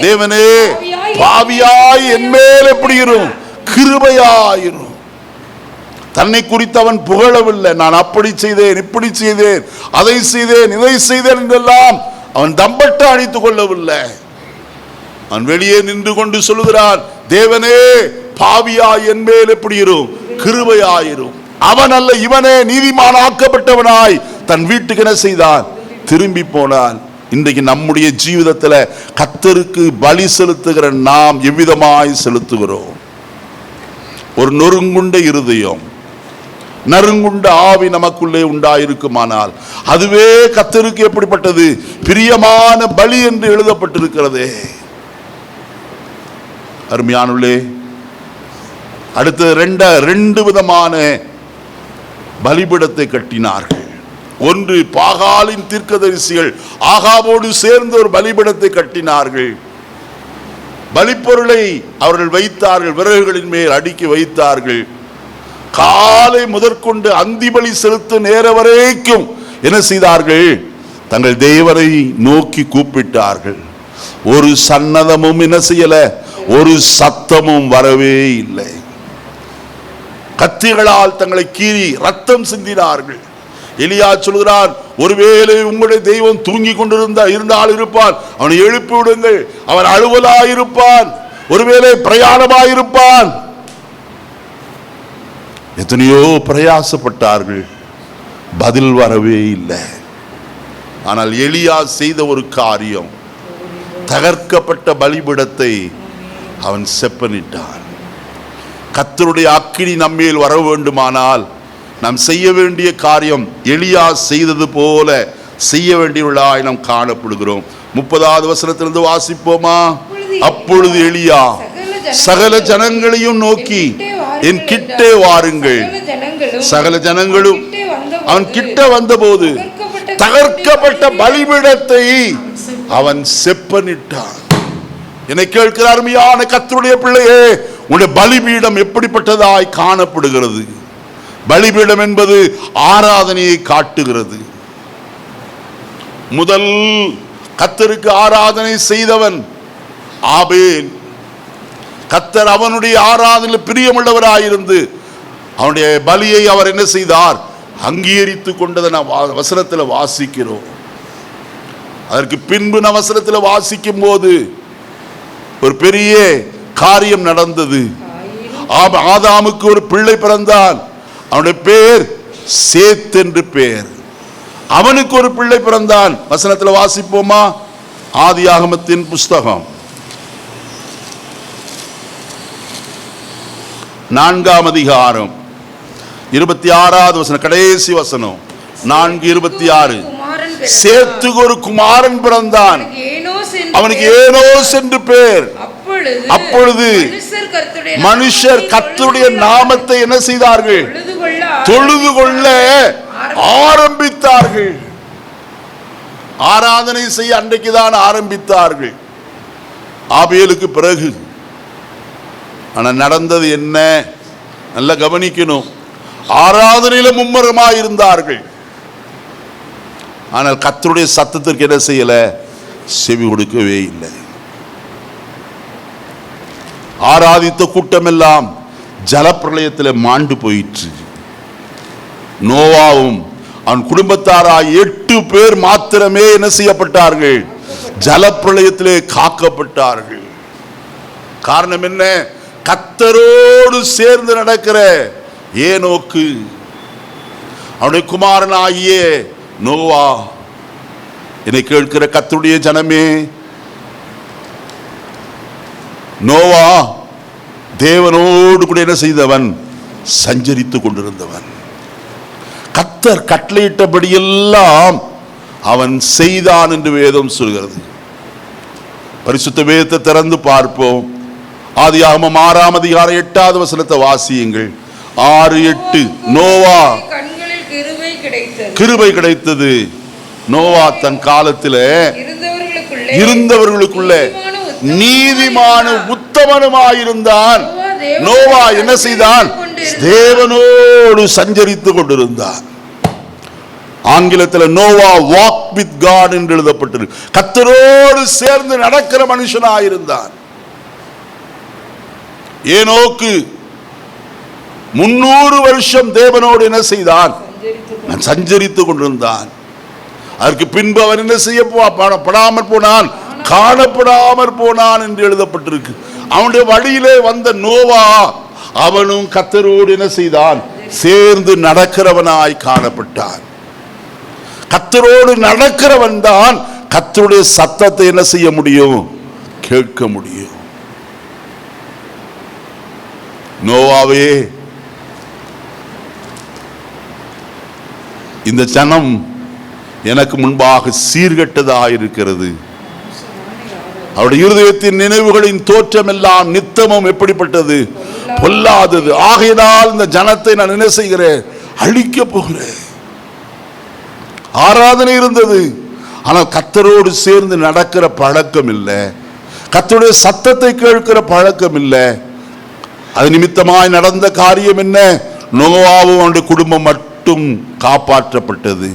தேவனே பாவியாய் என்மேல் எப்படி இரும், கிருபையாயிரும். தன்னை குறித்து அவன் புகழவில்லை. நான் அப்படி செய்தேன், இப்படி செய்தேன், அதை செய்தேன், இதை செய்தேன் என்றெல்லாம் அவன் தம்பட்ட அடித்துக் கொள்ளவில்லை. அவன் வெளியே நின்று கொண்டு சொல்லுகிறான், தேவனே பாவியாய் என்மேல் எப்படி இரும், கிருபையாயிரும். அவன் அல்ல, இவனே நீதிமானாக்கப்பட்டவனாய் தன் வீட்டுக்கு என்ன செய்தான்? திரும்பி போனான். இன்றைக்கு நம்முடைய ஜீவிதத்தில் கர்த்தருக்கு பலி செலுத்துகிற நாம் எவ்விதமாய் செலுத்துகிறோம்? ஒரு நொறுங்குண்ட இருதயம், நறுங்குண்ட ஆவி நமக்குள்ளே உண்டாயிருக்குமானால் அதுவே கர்த்தருக்கு எப்படிப்பட்டது? பிரியமான பலி என்று எழுதப்பட்டிருக்கிறதே. அருமையானவர்களே, அடுத்து 2 விதமான பலிபீடத்தை கட்டினார்கள். ஒன்று, பாகாலின் தீர்க்கதரிசிகள் ஆகாபோடு சேர்ந்து ஒரு பலிபீடத்தை கட்டினார்கள். பலிப்பொருளை அவர்கள் வைத்தார்கள், விறகுகளின் மேல் அடுக்கி வைத்தார்கள். காலை முதற்கொண்டு அந்தி பலி செலுத்தும் நேர வரைக்கும் என்ன செய்தார்கள்? தங்கள் தேவரை நோக்கி கூப்பிட்டார்கள். ஒரு சன்னதமும் என்ன செய்யல, ஒரு சத்தமும் வரவே இல்லை. கத்திகளால் தங்களை கீறி ரத்தம் சிந்தினார்கள். எலியா சொல்கிறான், ஒருவேளை உங்களுடைய தெய்வம் தூங்கி இருந்தால் இருப்பான், அவனை எழுப்பி விடுங்கள். அவன் அலுவலாயிருப்பான், ஒருவேளை பிரயாணமாயிருப்பான். எத்தனையோ பிரயாசப்பட்டார்கள், பதில் வரவே இல்லை. ஆனால் எலியா செய்த ஒரு காரியம், தகர்க்கப்பட்ட பலிபீடத்தை அவன் செப்பனிட்டான். கர்த்தருடைய அக்கினி நம்மேல் வர வேண்டுமானால் நாம் செய்ய வேண்டிய காரியம் எலியா செய்தது போல செய்ய வேண்டியவர்களாய் நாம் காணப்படுகிறோம். 30வது வசனத்திலிருந்து வாசிப்போமா? அப்பொழுது எலியா சகல ஜனங்களையும் நோக்கி, என் கிட்டே வாருங்கள். சகல ஜனங்களும் அவன் கிட்ட வந்தபோது தகர்க்கப்பட்ட பலிபீடத்தை அவன் செப்பனிட்டான். என்னை கேட்கிற அருமையான கர்த்தருடைய பிள்ளையே, உன்னுடைய பலிபீடம் எப்படிப்பட்டதாய் காணப்படுகிறது? பலிபீடம் என்பது ஆராதனையை காட்டுகிறது. முதல் கர்த்தருக்கு ஆராதனை செய்தவன் ஆபேல். கர்த்தர் அவனுடைய ஆராதனையில் பிரியமுள்ளவராயிருந்து அவனுடைய பலியை அவர் என்ன செய்தார்? அங்கீகரித்து கொண்டதை நாம் வசனத்தில் வாசிக்கிறோம். அதற்கு பின்பு நான் வசனத்தில் வாசிக்கும் போது ஒரு பெரிய காரியம் நடந்தது. ஆதாமுக்கு ஒரு பிள்ளை பிறந்தான். அவனுடைய பேர் சேத் என்று பெயர். அவனுக்கு ஒரு பிள்ளை பிறந்தான். வசனத்தில் வாசிப்போமா? ஆதியாகமத்தின் புஸ்தகம் 4ஆம் அதிகாரம் 26வது வசனம், கடைசி வசனம் 4:26. சேத்துக்கு ஒரு குமாரன் பிறந்தான். அவனுக்கு ஏனோஸ் என்று பேர். அப்பொழுது மனுஷர் கர்த்தருடைய நாமத்தை என்ன செய்தார்கள்? தொழுது கொள்ள ஆரம்பித்தார்கள். ஆராதனை செய்ய அன்றைக்குதான் ஆரம்பித்தார்கள், ஆபேலுக்கு பிறகு. ஆனா நடந்தது என்ன? நல்லா கவனிக்கணும். ஆராதனையில மும்முரமாக இருந்தார்கள், ஆனால் கர்த்தருடைய சத்தத்திற்கு என்ன செய்யல? செவி கொடுக்கவே இல்லை. ஆராதித்த கூட்டம் எல்லாம் ஜலப்பிரளயத்தில் மாண்டு போயிற்று. நோவாவும் அவன் குடும்பத்தாராய் 8 பேர் மாத்திரமே என்ன செய்யப்பட்டார்கள்? ஜலப்பிரளயத்திலே காக்கப்பட்டார்கள். காரணம் என்ன? கர்த்தரோடு சேர்ந்து நடக்கிற ஏனோக்கு, அவனுடைய குமாரனாகிய நோவா. என்னை கேட்கிற கர்த்தருடைய ஜனமே, நோவா தேவனோடு கூட என்ன செய்தவன்? சஞ்சரித்துக் கொண்டிருந்தவன். கர்த்தர் கட்டளையிட்டபடியெல்லாம் அவன் செய்தான் என்று வேதம் சொல்கிறது. பரிசுத்த வேதத்தை திறந்து பார்ப்போம். ஆதியாகமம் 6ஆம் அதிகாரம் 8வது வசனத்தை வாசியுங்கள். 6:8. நோவா கிருபை கிடைத்தது. நோவா தன் காலத்தில் இருந்தவர்களுக்குள்ள நீதிமான உத்தமனுமாயிருந்தான். நோவா என்ன செய்தான்? தேவனோடு சஞ்சரித்துக் கொண்டிருந்தான். ஆங்கிலத்தில் நோவா வாக் வித் காட் என்று எழுதப்பட்டது. கர்த்தரோடு சேர்ந்து நடக்கிற மனுஷனாயிருந்தான். ஏனோக்கு 300 வருஷம் தேவனோடு என்ன செய்தான்? சஞ்சரித்துக் கொண்டிருந்தான். அதற்கு பின்பு அவன் என்ன செய்ய படாமற் போனான், காணப்படாமற் போனான் என்று எழுதப்பட்டிருக்கு. அவனுடைய வழியிலே வந்த நோவா அவனும் கர்த்தரோடு என்ன செய்தான்? சேர்ந்து நடக்கிறவனாய் காணப்பட்டான். கர்த்தரோடு நடக்கிறவன் தான் கர்த்தருடைய சத்தத்தை என்ன செய்ய முடியும்? கேட்க முடியும். நோவாவே, இந்த ஜனம் எனக்கு முன்பாக சீர்கெட்டதாக இருக்கிறது. அவருடைய இருதயத்தின் நினைவுகளின் தோற்றம் எல்லாம் நித்தமும் எப்படிப்பட்டது? பொல்லாதது. ஆகையினால் இந்த ஜனத்தை நான் என்ன செய்கிறேன்? அழிக்க போகிறேன். ஆராதனை இருந்தது, ஆனால் கர்த்தரோடு சேர்ந்து நடக்கிற பழக்கம் இல்லை. கர்த்தருடைய சத்தத்தை கேட்கிற பழக்கம் இல்லை. அது நிமித்தமாய் நடந்த காரியம் என்ன? நோவாவும் அவனுடைய குடும்பம் மட்டும் காப்பாற்றப்பட்டது.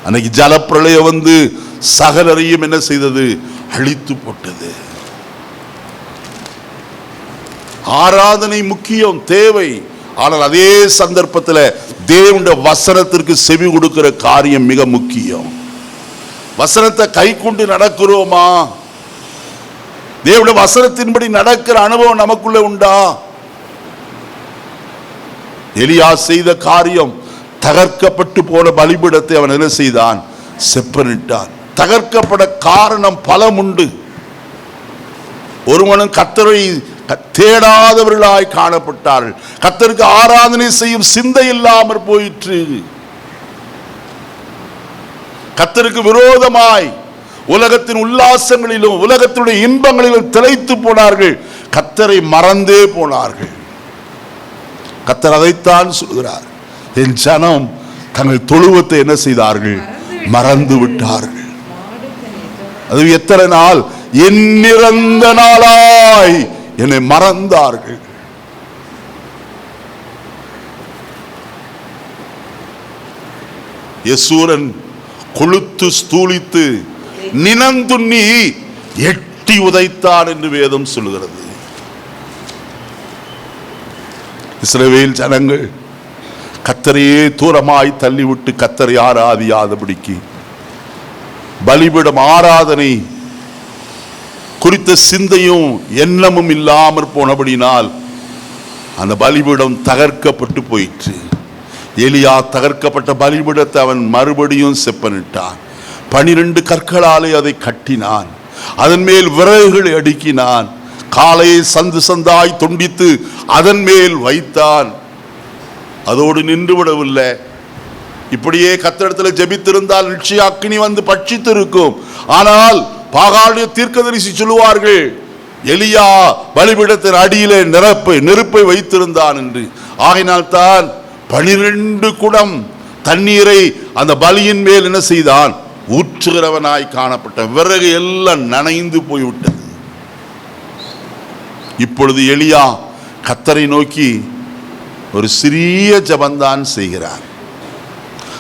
அன்னைக்கு ஜலப்பிரளயம் வந்து சகலரையும் என்ன செய்தது? அழித்து போட்டது. ஆராதனை முக்கியம், தேவை. ஆனால் அதே சந்தர்ப்பத்தில் தேவனுடைய வசனத்திற்கு செவி கொடுக்கிற காரியம் மிக முக்கியம். வசனத்தை கை கொண்டு நடக்கிறோமா? தேவனுடைய வசனத்தின்படி நடக்கிற அனுபவம் நமக்குள்ள உண்டா? எலியா செய்த காரியம், தகர்க்கப்பட்டு போன பலிபீடத்தை அவன் என்ன செய்தான்? செப்பனிட்டான். தகர்க்கப்பட காரணம் பலம் உண்டு. ஒருவனும் கர்த்தரை தேடாதவர்களாய் காணப்பட்டார்கள். கர்த்தருக்கு ஆராதனை செய்யும் சிந்தை இல்லாமற் போயிற்று. கர்த்தருக்கு விரோதமாய் உலகத்தின் உல்லாசங்களிலும் உலகத்தினுடைய இன்பங்களிலும் திளைத்து போனார்கள். கர்த்தரை மறந்தே போனார்கள். கர்த்தர் அதைத்தான் சொல்கிறார், என் ஜனம் தங்கள் தொழுவத்தை என்ன செய்தார்கள்? மறந்து விட்டார்கள். அது எத்தனை நாள்? எண்ணிறந்த நாளாய் என்னை மறந்தார்கள். யசூரன் கொழுத்து ஸ்தூலித்து நினந்துண்ணி எட்டி உதைத்தான் என்று வேதம் சொல்கிறது. இஸ்ரவேல் ஜனங்கள் கர்த்தரையே தூரமாய் தள்ளிவிட்டு கர்த்தரை ஆராதியாதபடிக்கு பலிபீடம் ஆராதனை குறித்த சிந்தையும் எண்ணமும் இல்லாமற் போனபடினால் அந்த பலிபீடம் தகர்க்கப்பட்டு போயிற்று. எலியா தகர்க்கப்பட்ட பலிபீடத்தை அவன் மறுபடியும் செப்பனிட்டான். 12 கற்களாலே அதை கட்டினான். அதன் மேல் விறகுகளை அடுக்கினான். காலையை சந்து சந்தாய் துண்டித்து அதன் மேல் வைத்தான். அதோடு நின்று விடவில்லை. இப்படியே கர்த்தரிடத்தில் ஜெபித்திருந்தால் நிச்சய அக்கினி வந்து பட்சித்திருக்கும். ஆனால் பாகாலுடைய தீர்க்கதரிசி சொல்லுவார்கள், எலியா பலிபீடத்தின் அடியிலே நெருப்பை வைத்திருந்தான் என்று. ஆகையினால் தான் 12 குடம் தண்ணீரை அந்த பலியின் மேல் என்ன செய்தான்? ஊற்றுகிறவனாய் காணப்பட்ட. விறகு எல்லாம் நனைந்து போய்விட்டது. இப்பொழுது எலியா கர்த்தரை நோக்கி ஒரு சிறிய ஜெபந்தான் செய்கிறார்.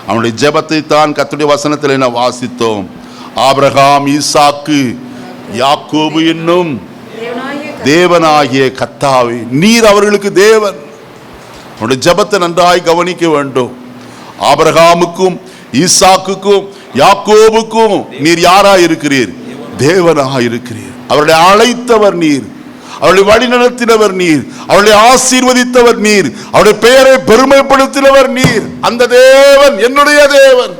அவனுடைய ஜெபத்தை தான் கர்த்தருடைய வசனத்தில் என்ன வாசித்தோம்? ஆபிரகாம், ஈசாக்கு, யாக்கோபு என்னும் தேவனாகிய கர்த்தாவே, நீர் அவர்களுக்கு தேவன். அவனுடைய ஜெபத்தை நன்றாய் கவனிக்க வேண்டும். ஆபிரகாமுக்கும் ஈசாக்குக்கும் யாக்கோபுக்கும் நீர் யாராய் இருக்கிறீர்? தேவனாய் இருக்கிறீர். அவர்களை அழைத்தவர் நீர், அவர்களை வழி நடத்தினவர் நீர், அவர்களை ஆசீர்வதித்தவர் நீர், அவருடைய பெயரை பெருமைப்படுத்தினவர் நீர். அந்த தேவன் என்னுடைய தேவன்.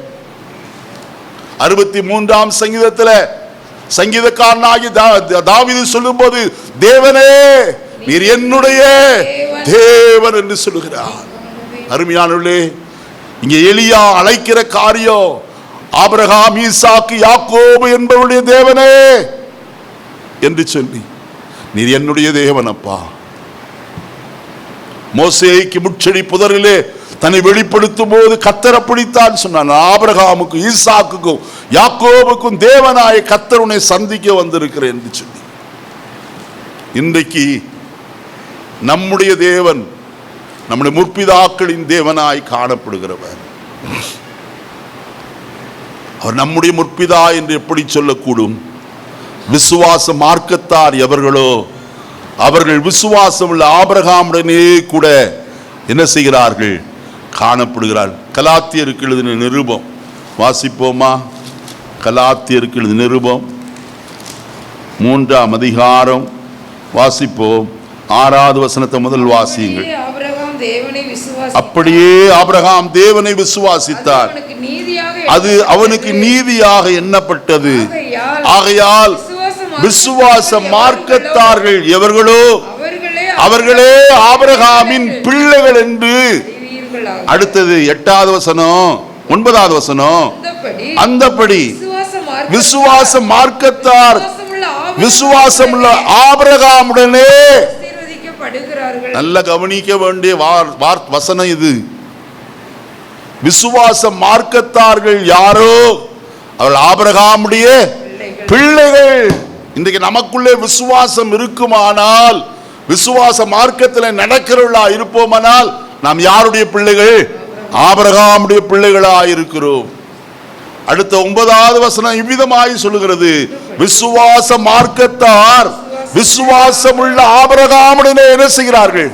63ஆம் சங்கீதத்தில் சங்கீதக்காரனாகி தாவீது சொல்லும் போது, தேவனே நீர் என்னுடைய தேவன் என்று சொல்லுகிறார். அருமையானவர்களே, இங்கே எலியா அழைக்கிற காரியம் ஆபிரகாம், ஈசாக்கு, யாக்கோபு என்பவருடைய தேவனே என்று சொல்லி, நீர் என்னுடைய தேவன் அப்பா. மோசேக்கு முச்செடி புதரிலே தன்னை வெளிப்படுத்தும் போது கர்த்தர் அப்படித்தான் சொன்னான். ஆபிரகாமுக்கும் ஈசாக்குக்கும் யாக்கோபுக்கும் தேவனாய கர்த்தர் உன்னை சந்திக்க வந்திருக்கிறேன் என்று சொல்லி, இன்றைக்கு நம்முடைய தேவன் நம்முடைய முற்பிதாக்களின் தேவனாய் காணப்படுகிறவர். அவர் நம்முடைய முற்பிதா என்று எப்படி சொல்லக்கூடும்? விசுவாச மார்க்கத்தார் எவர்களோ அவர்கள் விசுவாசம் உள்ள ஆபிரகாமுடனே கூட என்ன செய்கிறார்கள்? காணப்படுகிறார். கலாத்தியருக்கு எழுதின நிருபம் வாசிப்போமா? கலாத்தியருக்கு எழுதின நிருபம் 3ஆம் அதிகாரம் வாசிப்போம். 6வது வசனத்தை முதல் வாசியுங்கள். அப்படியே ஆபிரகாம் தேவனை விசுவாசித்தார், அது அவனுக்கு நீதியாக எண்ணப்பட்டது. ஆகையால் விசுவாச மார்க்கத்தார்கள் எவர்களோ அவர்களே ஆபிரகாமின் பிள்ளைகள் என்று. அடுத்தது 8வது வசனம் 9வது வசனம், அந்தபடி விசுவாச மார்க்கத்தார் விசுவாசமுள்ள ஆபிரகாமுடனே. நல்ல கவனிக்க வேண்டிய வசனம் இது. விசுவாச மார்க்கத்தார்கள் யாரோ அவர்கள் ஆபிரகாமுடைய பிள்ளைகள். இன்றைக்கு நமக்குள்ளே விசுவாசம் இருக்குமானால், விசுவாச மார்க்கத்தில் நடக்கிறவர்களா இருப்போமானால், நாம் யாருடைய பிள்ளைகள்? ஆபிரகாமுடைய பிள்ளைகளா இருக்கிறோம். அடுத்த 9வது வசனம் இவ்விதமாய் சொல்லுகிறது, விசுவாச மார்க்கத்தார் விசுவாசம் உள்ள ஆபிரகாமுடனே என்ன செய்கிறார்கள்?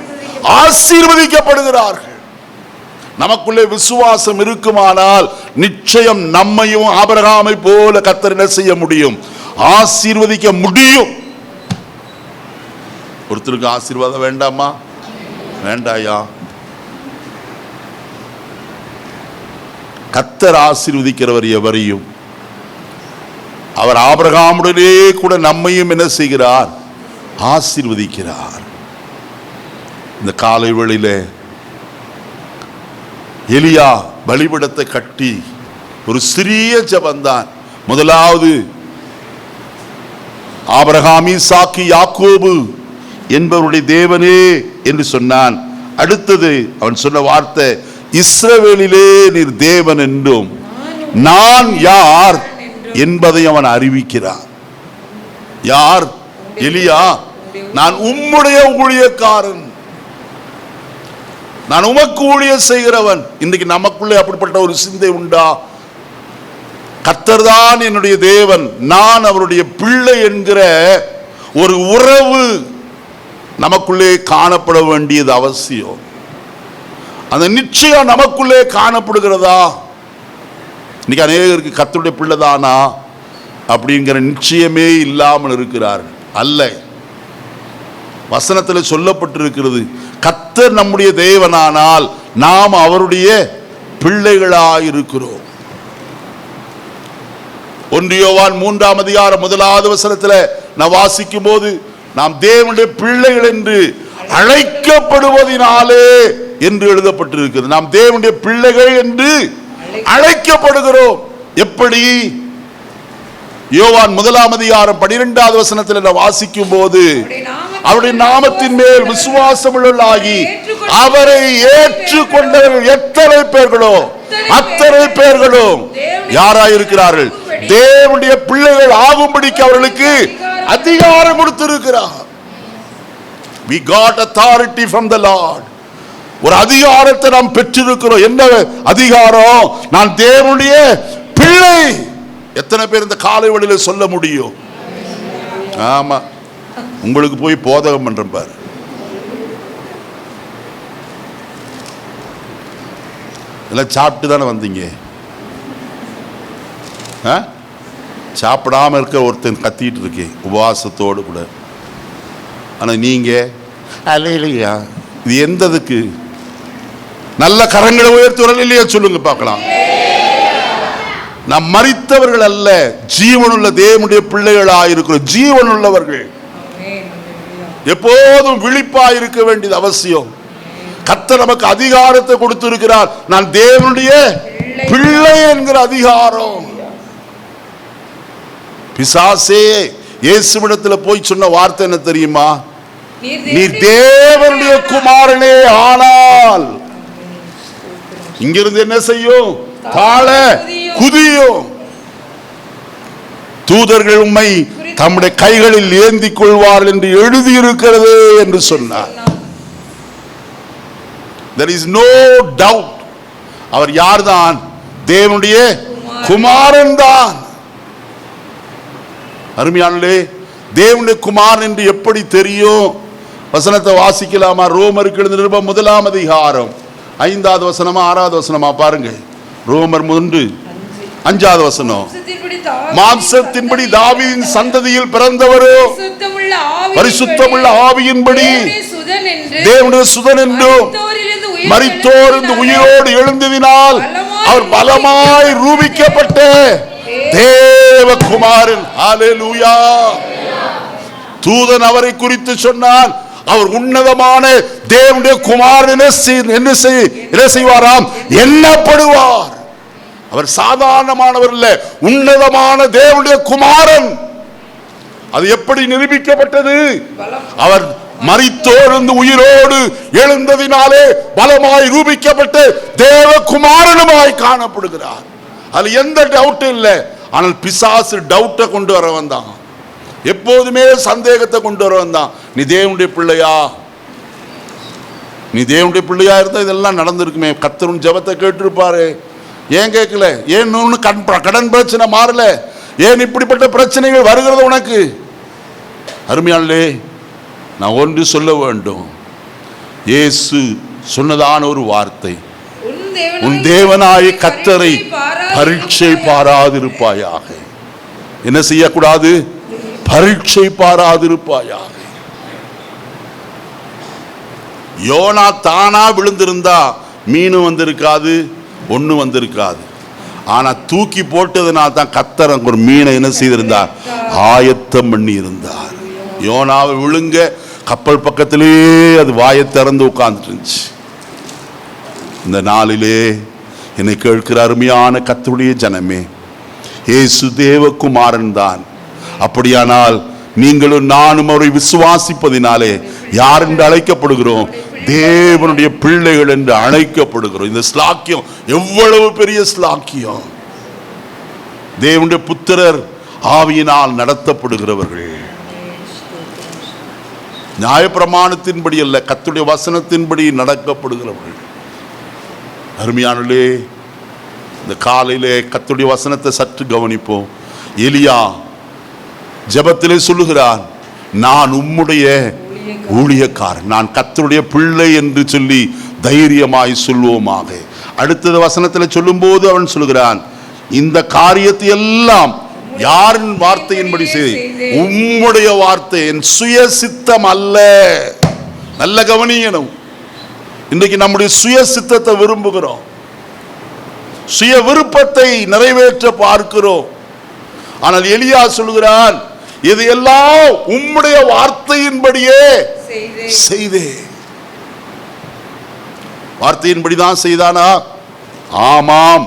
ஆசீர்வதிக்கப்படுகிறார்கள். நமக்குள்ளே விசுவாசம் இருக்குமானால் நிச்சயம் நம்மையும் ஆபிரகாமை போல கர்த்தர் என்ன செய்ய முடியும்? ஆசீர்வதிக்க முடியும். ஒருத்தருக்கு ஆசீர்வாதம் வேண்டாமா? வேண்டாயா? கர்த்தர் ஆசீர்வதிக்கிறவர் எவரையும். அவர் ஆபிரகாமுடனே கூட நம்மையும் என்ன செய்கிறார்? ஆசீர்வதிக்கிறார். இந்த காலை வேளையிலே எலியா பலிபீடத்தை கட்டி ஒரு சிறிய ஜெபந்தான். முதலாவது ஆபிரகாம், ஈசாக்கு, யாக்கோபு என்பவருடைய தேவனே என்று சொன்னான். அடுத்தது அவன் சொன்ன வார்த்தை, இஸ்ரவேலிலே நீர் தேவன் என்றும் நான் யார் என்பதை அவன் அறிவிக்கிறார். யார்? எலியா. நான் உம்முடைய ஊழியக்காரன், நான் உமக்கு ஊழியம் செய்கிறவன். இன்றைக்கு நமக்குள்ளே அப்படிப்பட்ட ஒரு சிந்தை உண்டா? கர்த்தர் தான் என்னுடைய தேவன், நான் அவருடைய பிள்ளை என்கிற ஒரு உறவு நமக்குள்ளே காணப்பட வேண்டியது அவசியம். அந்த நிச்சயம் நமக்குள்ளே காணப்படுகிறதா? இன்னைக்கு அநேகருக்கு கர்த்தருடைய பிள்ளை தானா அப்படிங்கிற நிச்சயமே இல்லாமல் இருக்கிறார்கள். அல்ல, வசனத்தில் சொல்லப்பட்டிருக்கிறது, கர்த்தர் நம்முடைய தேவனானால் நாம் அவருடைய பிள்ளைகளாயிருக்கிறோம். 1 யோவான் 3ஆம் அதிகாரம் 1வது வசனத்தில் நான் வாசிக்கும் போது, நாம் தேவனுடைய பிள்ளைகள் என்று அழைக்கப்படுவதினாலே என்று எழுதப்பட்டிருக்கிறது. நாம் தேவனுடைய பிள்ளைகள் என்று அழைக்கப்படுகிறோம். எப்படி? யோவான் 1 வசனத்தில் வாசிக்கும் போது அவருடைய நாமத்தின் மேல் விசுவாசமுள்ளவர்களாகி அவரை ஏற்றுக்கொண்டவர்கள் எத்தனை பேர்களோ அத்தனை பேர்களும் யாராயிருக்கிறார்கள்? தேவனுடைய பிள்ளைகள் ஆகும்படிக்கு அவர்களுக்கு அதிகாரம் கொடுத்திருக்கிறார். We got authority from the Lord. ஒரு அதிகாரத்தை நாம் பெற்றிருக்கிறோம். என்ன அதிகாரம்? நான் தேவனுடைய பிள்ளை. எத்தனை பேர் இந்த காலை வேளையில சொல்ல முடியும்? ஆமா, உங்களுக்கு போய் போதகம் பண்றேன் பாரு. எல்லாம் சாப்பிட்டு தானே வந்தீங்க. சாப்பிடாம இருக்க ஒருத்தன் கத்திட்டு இருக்கேன் உபவாசத்தோடு கூட. ஆனா நீங்க இல்லையா, இது எந்ததுக்கு? நல்ல கரங்களை உயர்த்துவர்கள் இல்லையா சொல்லுங்க பார்க்கலாம். நாம் மரித்தவர்கள் அல்ல, ஜீவனுள்ள தேவனுடைய பிள்ளைகளாக இருக்கிறோம். ஜீவனுள்ளவர்கள் எப்போதும் விழிப்பாக இருக்க வேண்டியது அவசியம். கர்த்தர் நமக்கு அதிகாரத்தை கொடுத்திருக்கிறார். நான் தேவனுடைய பிள்ளை என்கிற அதிகாரம். பிசாசே இயேசுவிடத்தில் போய் சொன்ன வார்த்தை என்ன தெரியுமா? நீ தேவனுடைய குமாரனே ஆனால் இங்கிருந்து என்ன செய்யும்? தாழ குதியும். தூதர்கள் உம்மை தம்முடைய கைகளில் ஏந்திக் கொள்வார்கள் என்று எழுதியிருக்கிறது என்று சொன்னார். There is no doubt. அவர் யார்தான்? தேவனுடைய குமாரன் தான். அருமையானே, தேவனுடைய குமாரன் என்று எப்படி தெரியும்? வசனத்தை வாசிக்கலாமா? ரோமருக்கு எழுதின நிருபம் 1 5வது வசனமா 6வது வசனமா பாருங்க. ரோமர் 1:5 வசனம். மாம்சத்தின்படி தாவீதின் சந்ததியில் பிறந்தவரோ பரிசுத்தமுள்ள ஆவியின்படி தேவனுடைய சுதன் என்றும் மரித்தோரிலிருந்து உயிரோடு எழுந்ததினால் அவர் பலமாய் ரூபிக்கப்பட்ட தேவகுமாரன். ஹல்லேலூயா. தூதன் அவரை குறித்து சொன்னான், அவர் உன்னதமான தேவனுடைய குமாரன் என்ன செய்வாராம்? எண்ணப்படுவார். அவர் சாதாரணமானவர் அல்ல, உன்னதமான தேவனுடைய குமாரன். அது எப்படி நிரூபிக்கப்பட்டது? அவர் மரித்தோர்ந்து உயிரோடு எழுந்ததினாலே பலமாய் ரூபிக்கப்பட்டு தேவகுமாரனுமாய் காணப்படுகிறார். அது எந்த டவுட்டும் இல்லை. ஆனால் பிசாசு டவுட்டை கொண்டு வர வந்தான். எப்போதுமே சந்தேகத்தை கொண்டு வர வந்தான். நீ தேவனுடைய பிள்ளையா? நீ தேவனுடைய பிள்ளையா இருந்தா இதெல்லாம் நடந்திருக்குமே. கர்த்தர் ஜெபத்தை கேட்டிருப்பாரு. ஏன் கேட்கல? ஏன் கடன் பிரச்சனை மாறல? ஏன் இப்படிப்பட்ட பிரச்சனைகள் வருகிறது உனக்கு? அருமையாளே, நான் ஒன்று சொல்ல வேண்டும். இயேசு சொன்னதான ஒரு வார்த்தை, உன் தேவனாய கர்த்தரை பரீட்சை பாராதிருப்பாயாக. என்ன செய்யக்கூடாது? பரீட்சை பாராதிருப்பாயாக. யோனா தானா விழுந்திருந்தா மீன் வந்திருக்காது, ஒண்ணு வந்திருக்காது. ஆனா தூக்கி போட்டதுனால தான் கர்த்தர் ஒரு மீனை என்ன செய்திருந்தார்? ஆயத்தம் பண்ணி இருந்தார். யோனாவை விழுங்க கப்பல் பக்கத்திலே அது வாயை திறந்து உட்கார்ந்துட்டு இருந்துச்சு. இந்த நாளிலே என்னை கேட்கிற அருமையான கர்த்தருடைய ஜனமே, இயேசு தேவகுமாரன் தான். அப்படியானால் நீங்களும் நானும் அவரை விசுவாசிப்பதினாலே யார் என்று அழைக்கப்படுகிறோம்? தேவனுடைய பிள்ளைகள் என்று அழைக்கப்படுகிறோம். இந்த ஸ்லாக்கியம் எவ்வளவு பெரிய ஸ்லாக்கியம்! தேவனுடைய புத்திரர் ஆவியினால் நடத்தப்படுகிறவர்கள். நியாயப்பிரமாணத்தின்படி அல்ல, கர்த்தருடைய வசனத்தின்படி நடக்கப்படுகிறவர்கள். அருமையானே, இந்த காலையிலே கர்த்தருடைய வசனத்தை சற்று கவனிப்போம். எலியா ஜெபத்திலே சொல்லுகிறான், நான் உம்முடைய ஊழியக்காரன், நான் கர்த்தருடைய பிள்ளை என்று சொல்லி தைரியமாய் சொல்வோமாக. அடுத்தது வசனத்தில் சொல்லும் போது அவன் சொல்லுகிறான், இந்த காரியத்தை எல்லாம் யாரின் வார்த்தையின்படி செய்? உம்முடைய வார்த்தை, என் சுய சித்தம் அல்ல. நல்ல கவனிக்கணும். இன்றைக்கு நம்முடைய சுய சித்தத்தை விரும்புகிறோம், சுய விருப்பத்தை நிறைவேற்ற பார்க்கிறோம். ஆனால் எலியா சொல்லுகிறான், இதையெல்லாம் உம்முடைய வார்த்தையின்படியே செய்தே. வார்த்தையின்படிதான் செய்தானா? ஆமாம்.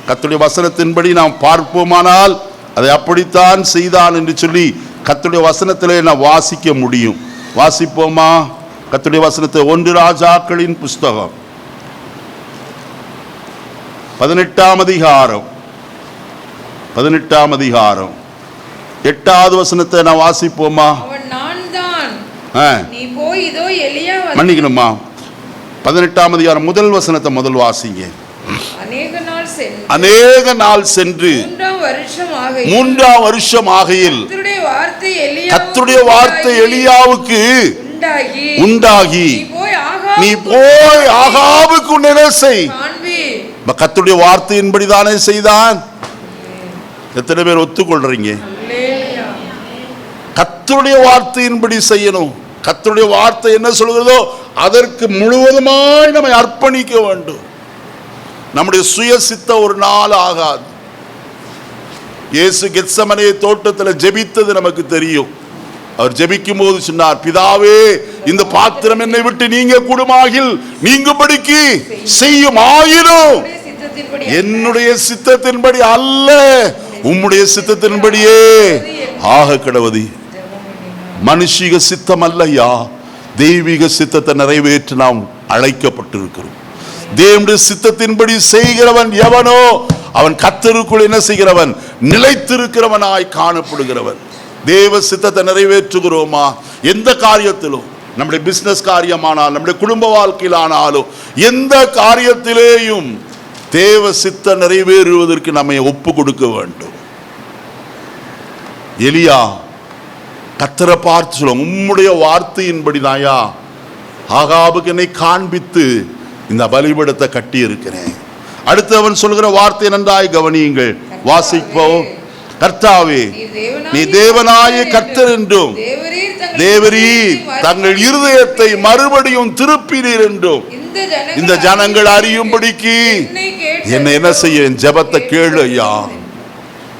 கர்த்தருடைய வசனத்தின்படி நாம் பார்ப்போமானால் அதை அப்படித்தான் செய்தான் என்று சொல்லி கர்த்தருடைய வசனத்திலே நான் வாசிக்க முடியும். வாசிப்போமா கர்த்தருடைய வசனத்தை? 1 ராஜாக்களின் புஸ்தகம் 18ஆம் அதிகாரம் 8வது வசனத்தை நான் வாசிப்போமா? நான் தான், நீ போய் இதோ எலியா மன்னிக்கணுமா, 18ஆம் அதிகாரம் முதல் வசனத்தை முதல் வாசிங்க. அநேக நாள் சென்று 3ஆம் வருஷம் ஆகையில் கர்த்தருடைய வார்த்தை எலியாவுக்கு உண்டாகி, நீ போய் ஆகாபுக்கு உன்னை செய். கர்த்தருடைய வார்த்தையின்படி தானே செய்தான். எத்தனை பேர் ஒத்துக்கொள்றீங்க? கர்த்தருடைய வார்த்தையின்படி செய்யணும். கர்த்தருடைய வார்த்தை என்ன சொல்கிறதோ அதற்கு முழுவதுமாய் நம்மை அர்ப்பணிக்க வேண்டும். நம்முடைய சுயசித்த ஒரு நாள் ஆகாது. இயேசு கெத்சமனே தோட்டத்தில் ஜெபித்தது நமக்கு தெரியும். அவர் ஜெபிக்கும் போது சொன்னார், பிதாவே இந்த பாத்திரம் என்னை விட்டு நீங்க கூடுமாகில் நீங்கும்படிக்கு செய்யும், ஆயினும் என்னுடைய சித்தத்தின்படி அல்ல உம்முடைய சித்தத்தின்படியே ஆக கடவுதி. மனுஷிக சித்தம் அல்லையா, தெய்வீக சித்தத்தை நிறைவேற்ற நாம் அழைக்கப்பட்டிருக்கிறோம். தேவனுடைய சித்தத்தின்படி செய்கிறவன் எவனோ அவன் கர்த்தருக்குள் என்ன செய்கிறவன்? நிலைத்திருக்கிறவனாய் காணப்படுகிறவன். தேவ சித்தத்தை நிறைவேற்றுகிறோமா? எந்த காரியத்திலும், நம்முடைய பிசினஸ் காரியமானாலும் நம்முடைய குடும்ப வாழ்க்கையிலானாலும் எந்த காரியத்திலேயும் தேவ சித்தம் நிறைவேறுவதற்கு நம்மை ஒப்பு கொடுக்க வேண்டும். எலியா கர்த்தரை பார்த்து சொல்லுவோம், உம்முடைய வார்த்தையின்படி தாயா ஆகாபுக்கு என்னை காண்பித்து இந்த பலிபீடத்தை கட்டி இருக்கிறேன். அடுத்து அவன் சொல்கிற வார்த்தை நன்றாய் கவனியுங்கள், வாசிப்போம். கர்த்தாவே நீ தேவனாய கர்த்தர் என்றும் தேவரீர் தங்கள் இருதயத்தை மறுபடியும் திருப்பினீர் என்றும் இந்த ஜனங்கள் அறியும்படிக்கு என்னை என்ன செய்ய, என் ஜெபத்தை கேளு ஐயா.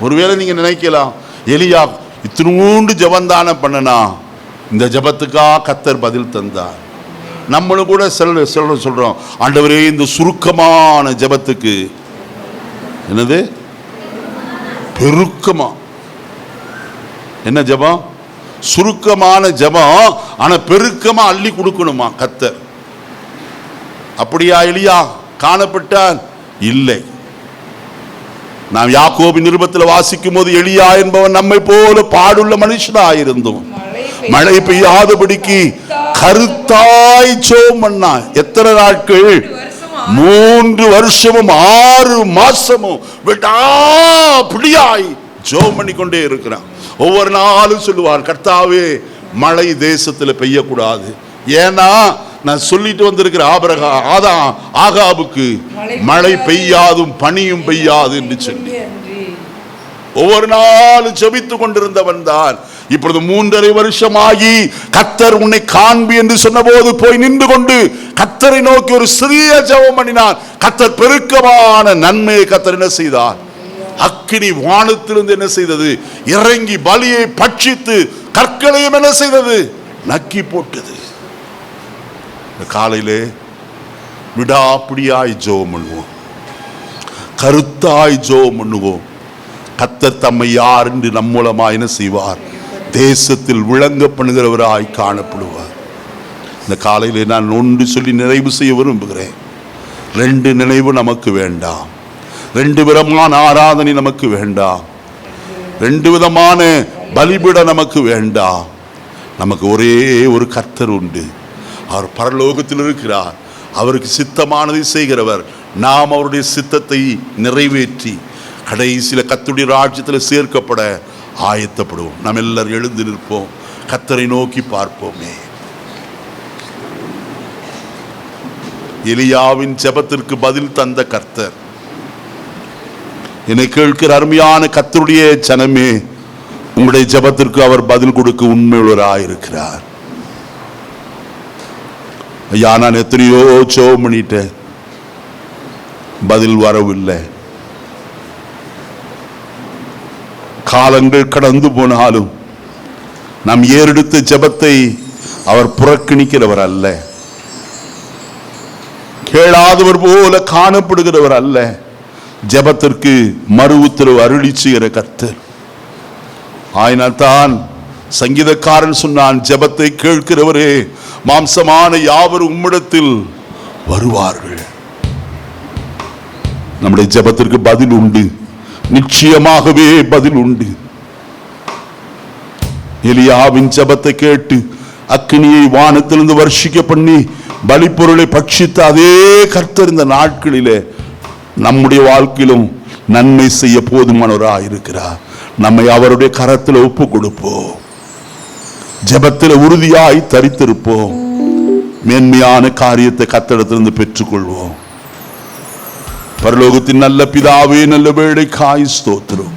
ஒருவேளை நீங்க நினைக்கலாம், எலியா இத்தினூண்டு ஜெபந்தான பண்ணனா இந்த ஜெபத்துக்கா கர்த்தர் பதில் தந்தார். நம்மளும் கூட சொல்றோம், ஆண்டவரே இந்த சுருக்கமான ஜெபத்துக்கு என்னது பெருக்கமா, என்ன ஜெபம்? சுருக்கமான ஜெபம், ஆனா பெருக்கமா அள்ளி கொடுக்கணுமா கர்த்தர். அப்படியா எலியா காணப்பட்டான்? இல்லை. நாம் யாக்கோபின் நிருபத்தில் வாசிக்கும் போது எலியா என்பவன் நம்மை போல பாடுள்ள மனுஷனாயிருந்தோம், மழை பெய்யாதபடிக்கு கருத்தாய் ஜெபம் பண்ணான். எத்தனை நாட்கள்? 3 வருஷமும் 6 மாசமும் விடாப்பிடியாய் ஜெபம் பண்ணி கொண்டே இருக்கிறான். ஒவ்வொரு நாளும் சொல்லுவார், கர்த்தாவே மழை தேசத்தில் பெய்யக்கூடாது. ஏன்னா நான் சொல்லிட்டு வந்திருக்கிற ஆகாபுக்கு மழை பெய்யாதும் பனியும் பெய்யாது என்று சொல்லி ஒவ்வொரு நாளும் ஜெபித்து கொண்டிருந்தவன் தான். இப்பொழுது 3.5 வருஷமாகி கர்த்தர் உன்னை காண்பி என்று சொன்ன போது போய் நின்று கொண்டு கர்த்தரை நோக்கி ஒரு சிறிய ஜெபம் பண்ணினான். கர்த்தர் பெருக்கமான நன்மையை கர்த்தர் என்ன செய்தார்? அக்கினி வானத்திலிருந்து என்ன செய்தது? இறங்கி பலியை பட்சித்து கற்களையும் என்ன செய்தது? நக்கி போட்டது. காலையிலே விடாப்பிடியாய் ஜெபம் பண்ணுவோம், கருத்தாய் ஜெபம் பண்ணுவோம். கர்த்தர் தம்மை யார் என்று நம் மூலமா என்ன செய்வார்? தேசத்தில் விளங்க பண்ணுகிறவராய் காணப்படுவார். இந்த காலையிலே நான் ஒன்று சொல்லி நிறைவு செய்ய விரும்புகிறேன். 2 நினைவு நமக்கு வேண்டாம், 2 விதமான ஆராதனை நமக்கு வேண்டாம், 2 விதமான பலிபீடம் நமக்கு வேண்டாம். நமக்கு ஒரே ஒரு கர்த்தர் உண்டு. அவர் பரலோகத்தில் இருக்கிறார். அவருக்கு சித்தமானதை செய்கிறவர். நாம் அவருடைய சித்தத்தை நிறைவேற்றி கடைசியில் கர்த்தருடைய ராஜ்யத்தில் சேர்க்கப்பட ஆயத்தப்படுவோம். நாம் எல்லாரும் எழுந்து நிற்போம், கர்த்தரை நோக்கி பார்ப்போமே. எலியாவின் ஜெபத்திற்கு பதில் தந்த கர்த்தர், என்னை கேட்கிற அருமையான கர்த்தருடைய ஜனமே, உங்களுடைய ஜெபத்திற்கு அவர் பதில் கொடுக்க உண்மையுள்ளவராயிருக்கிறார். ஐயா, நான் எத்தனையோ ஜெபம் பண்ணிட்டேன், பதில் வரவில்லை. காலங்கள் கடந்து போனாலும் நாம் ஏறெடுத்த ஜெபத்தை அவர் புறக்கணிக்கிறவர் அல்ல, கேளாதவர் போல காணப்படுகிறவர் அல்ல. ஜெபத்திற்கு மறு உத்தரவு அருளி செய்கிற கர்த்தர். ஆயினால் தான் சங்கீதக்காரன் சொன்னான், ஜெபத்தை கேட்கிறவரே, மாம்சமான யாவரும் உம்மிடத்தில் வருவார்கள். நம்முடைய ஜெபத்திற்கு பதில் உண்டு, நிச்சயமாகவே பதில் உண்டு. எலியாவின் ஜெபத்தை கேட்டு அக்கினியை வானத்திலிருந்து வர்ஷிக்க பண்ணி பலிப்பொருளை பட்சித்த அதே கர்த்தர் இந்த நாட்களிலே நம்முடைய வாழ்க்கையிலும் நன்மை செய்ய போதுமானவராக இருக்கிறார். நம்மை அவருடைய கரத்தில் ஒப்பு கொடுப்போம். ஜெபத்தில் உறுதியாய் தரித்திருப்போம். மேன்மையான காரியத்தை கர்த்தரிடத்திலிருந்து பெற்றுக்கொள்வோம். பரலோகத்தின் நல்ல பிதாவே, நல்ல வேளைக்காய் ஸ்தோத்திரம்.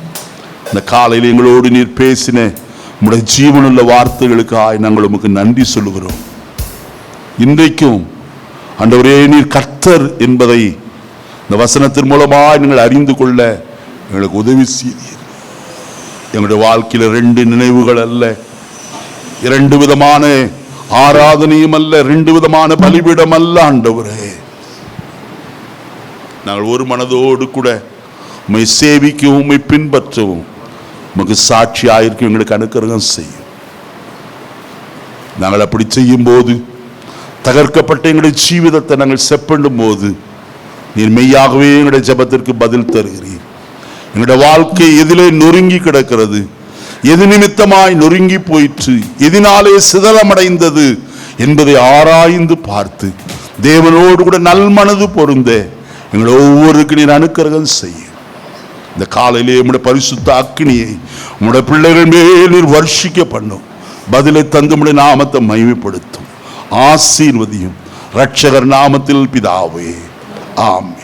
இந்த காலையில் எங்களோடு நீர் பேசின உம்முடைய ஜீவனுள்ள வார்த்தைகளுக்காய் நாங்கள் உமக்கு நன்றி சொல்லுகிறோம். இன்றைக்கும் ஆண்டவரே, நீர் கர்த்தர் என்பதை இந்த வசனத்தின் மூலமாக நீங்கள் அறிந்து கொள்ள எங்களுக்கு உதவி செய்தீர். எங்களுடைய வாழ்க்கையில் 2 நினைவுகள் அல்ல, 2 விதமான ஆராதனையும் அல்ல, 2 விதமான பலிபீடம் அல்ல. ஆண்டவரே, நாங்கள் ஒரு மனதோடு கூட உம்மை சேவிக்கவும் உம்மை பின்பற்றவும் உமக்கு சாட்சியாயிருக்கும் எங்களுக்கு அனுக்கிரகம் செய்யும். நாங்கள் அப்படி செய்யும் போது, தகர்க்கப்பட்ட எங்களுடைய ஜீவிதத்தை நாங்கள் செப்பண்டும் போது, நீர் மெய்யாகவே எங்களுடைய ஜெபத்திற்கு பதில் தருகிறீர். எங்களுடைய வாழ்க்கை எதிலே நொறுங்கி கிடக்கிறது, எது நிமித்தமாய் நொறுங்கி போயிற்று, எதினாலே சிதறமடைந்தது என்பதை ஆராய்ந்து பார்த்து தேவனோடு கூட நல்மனது பொருந்த எங்களை ஒவ்வொருக்கு நீர் அனுக்கிரகம் செய்யும். இந்த காலையிலே உம்முடைய பரிசுத்த அக்கினியை உம்முடைய பிள்ளைகள் மேல் நீர் வர்ஷிக்க பண்ணும். பதிலை தந்து உம்முடைய நாமத்தை மகிமைப்படுத்தும். ஆசீர்வதியும். இரட்சகர் நாமத்தில் பிதாவே, ஆமென்.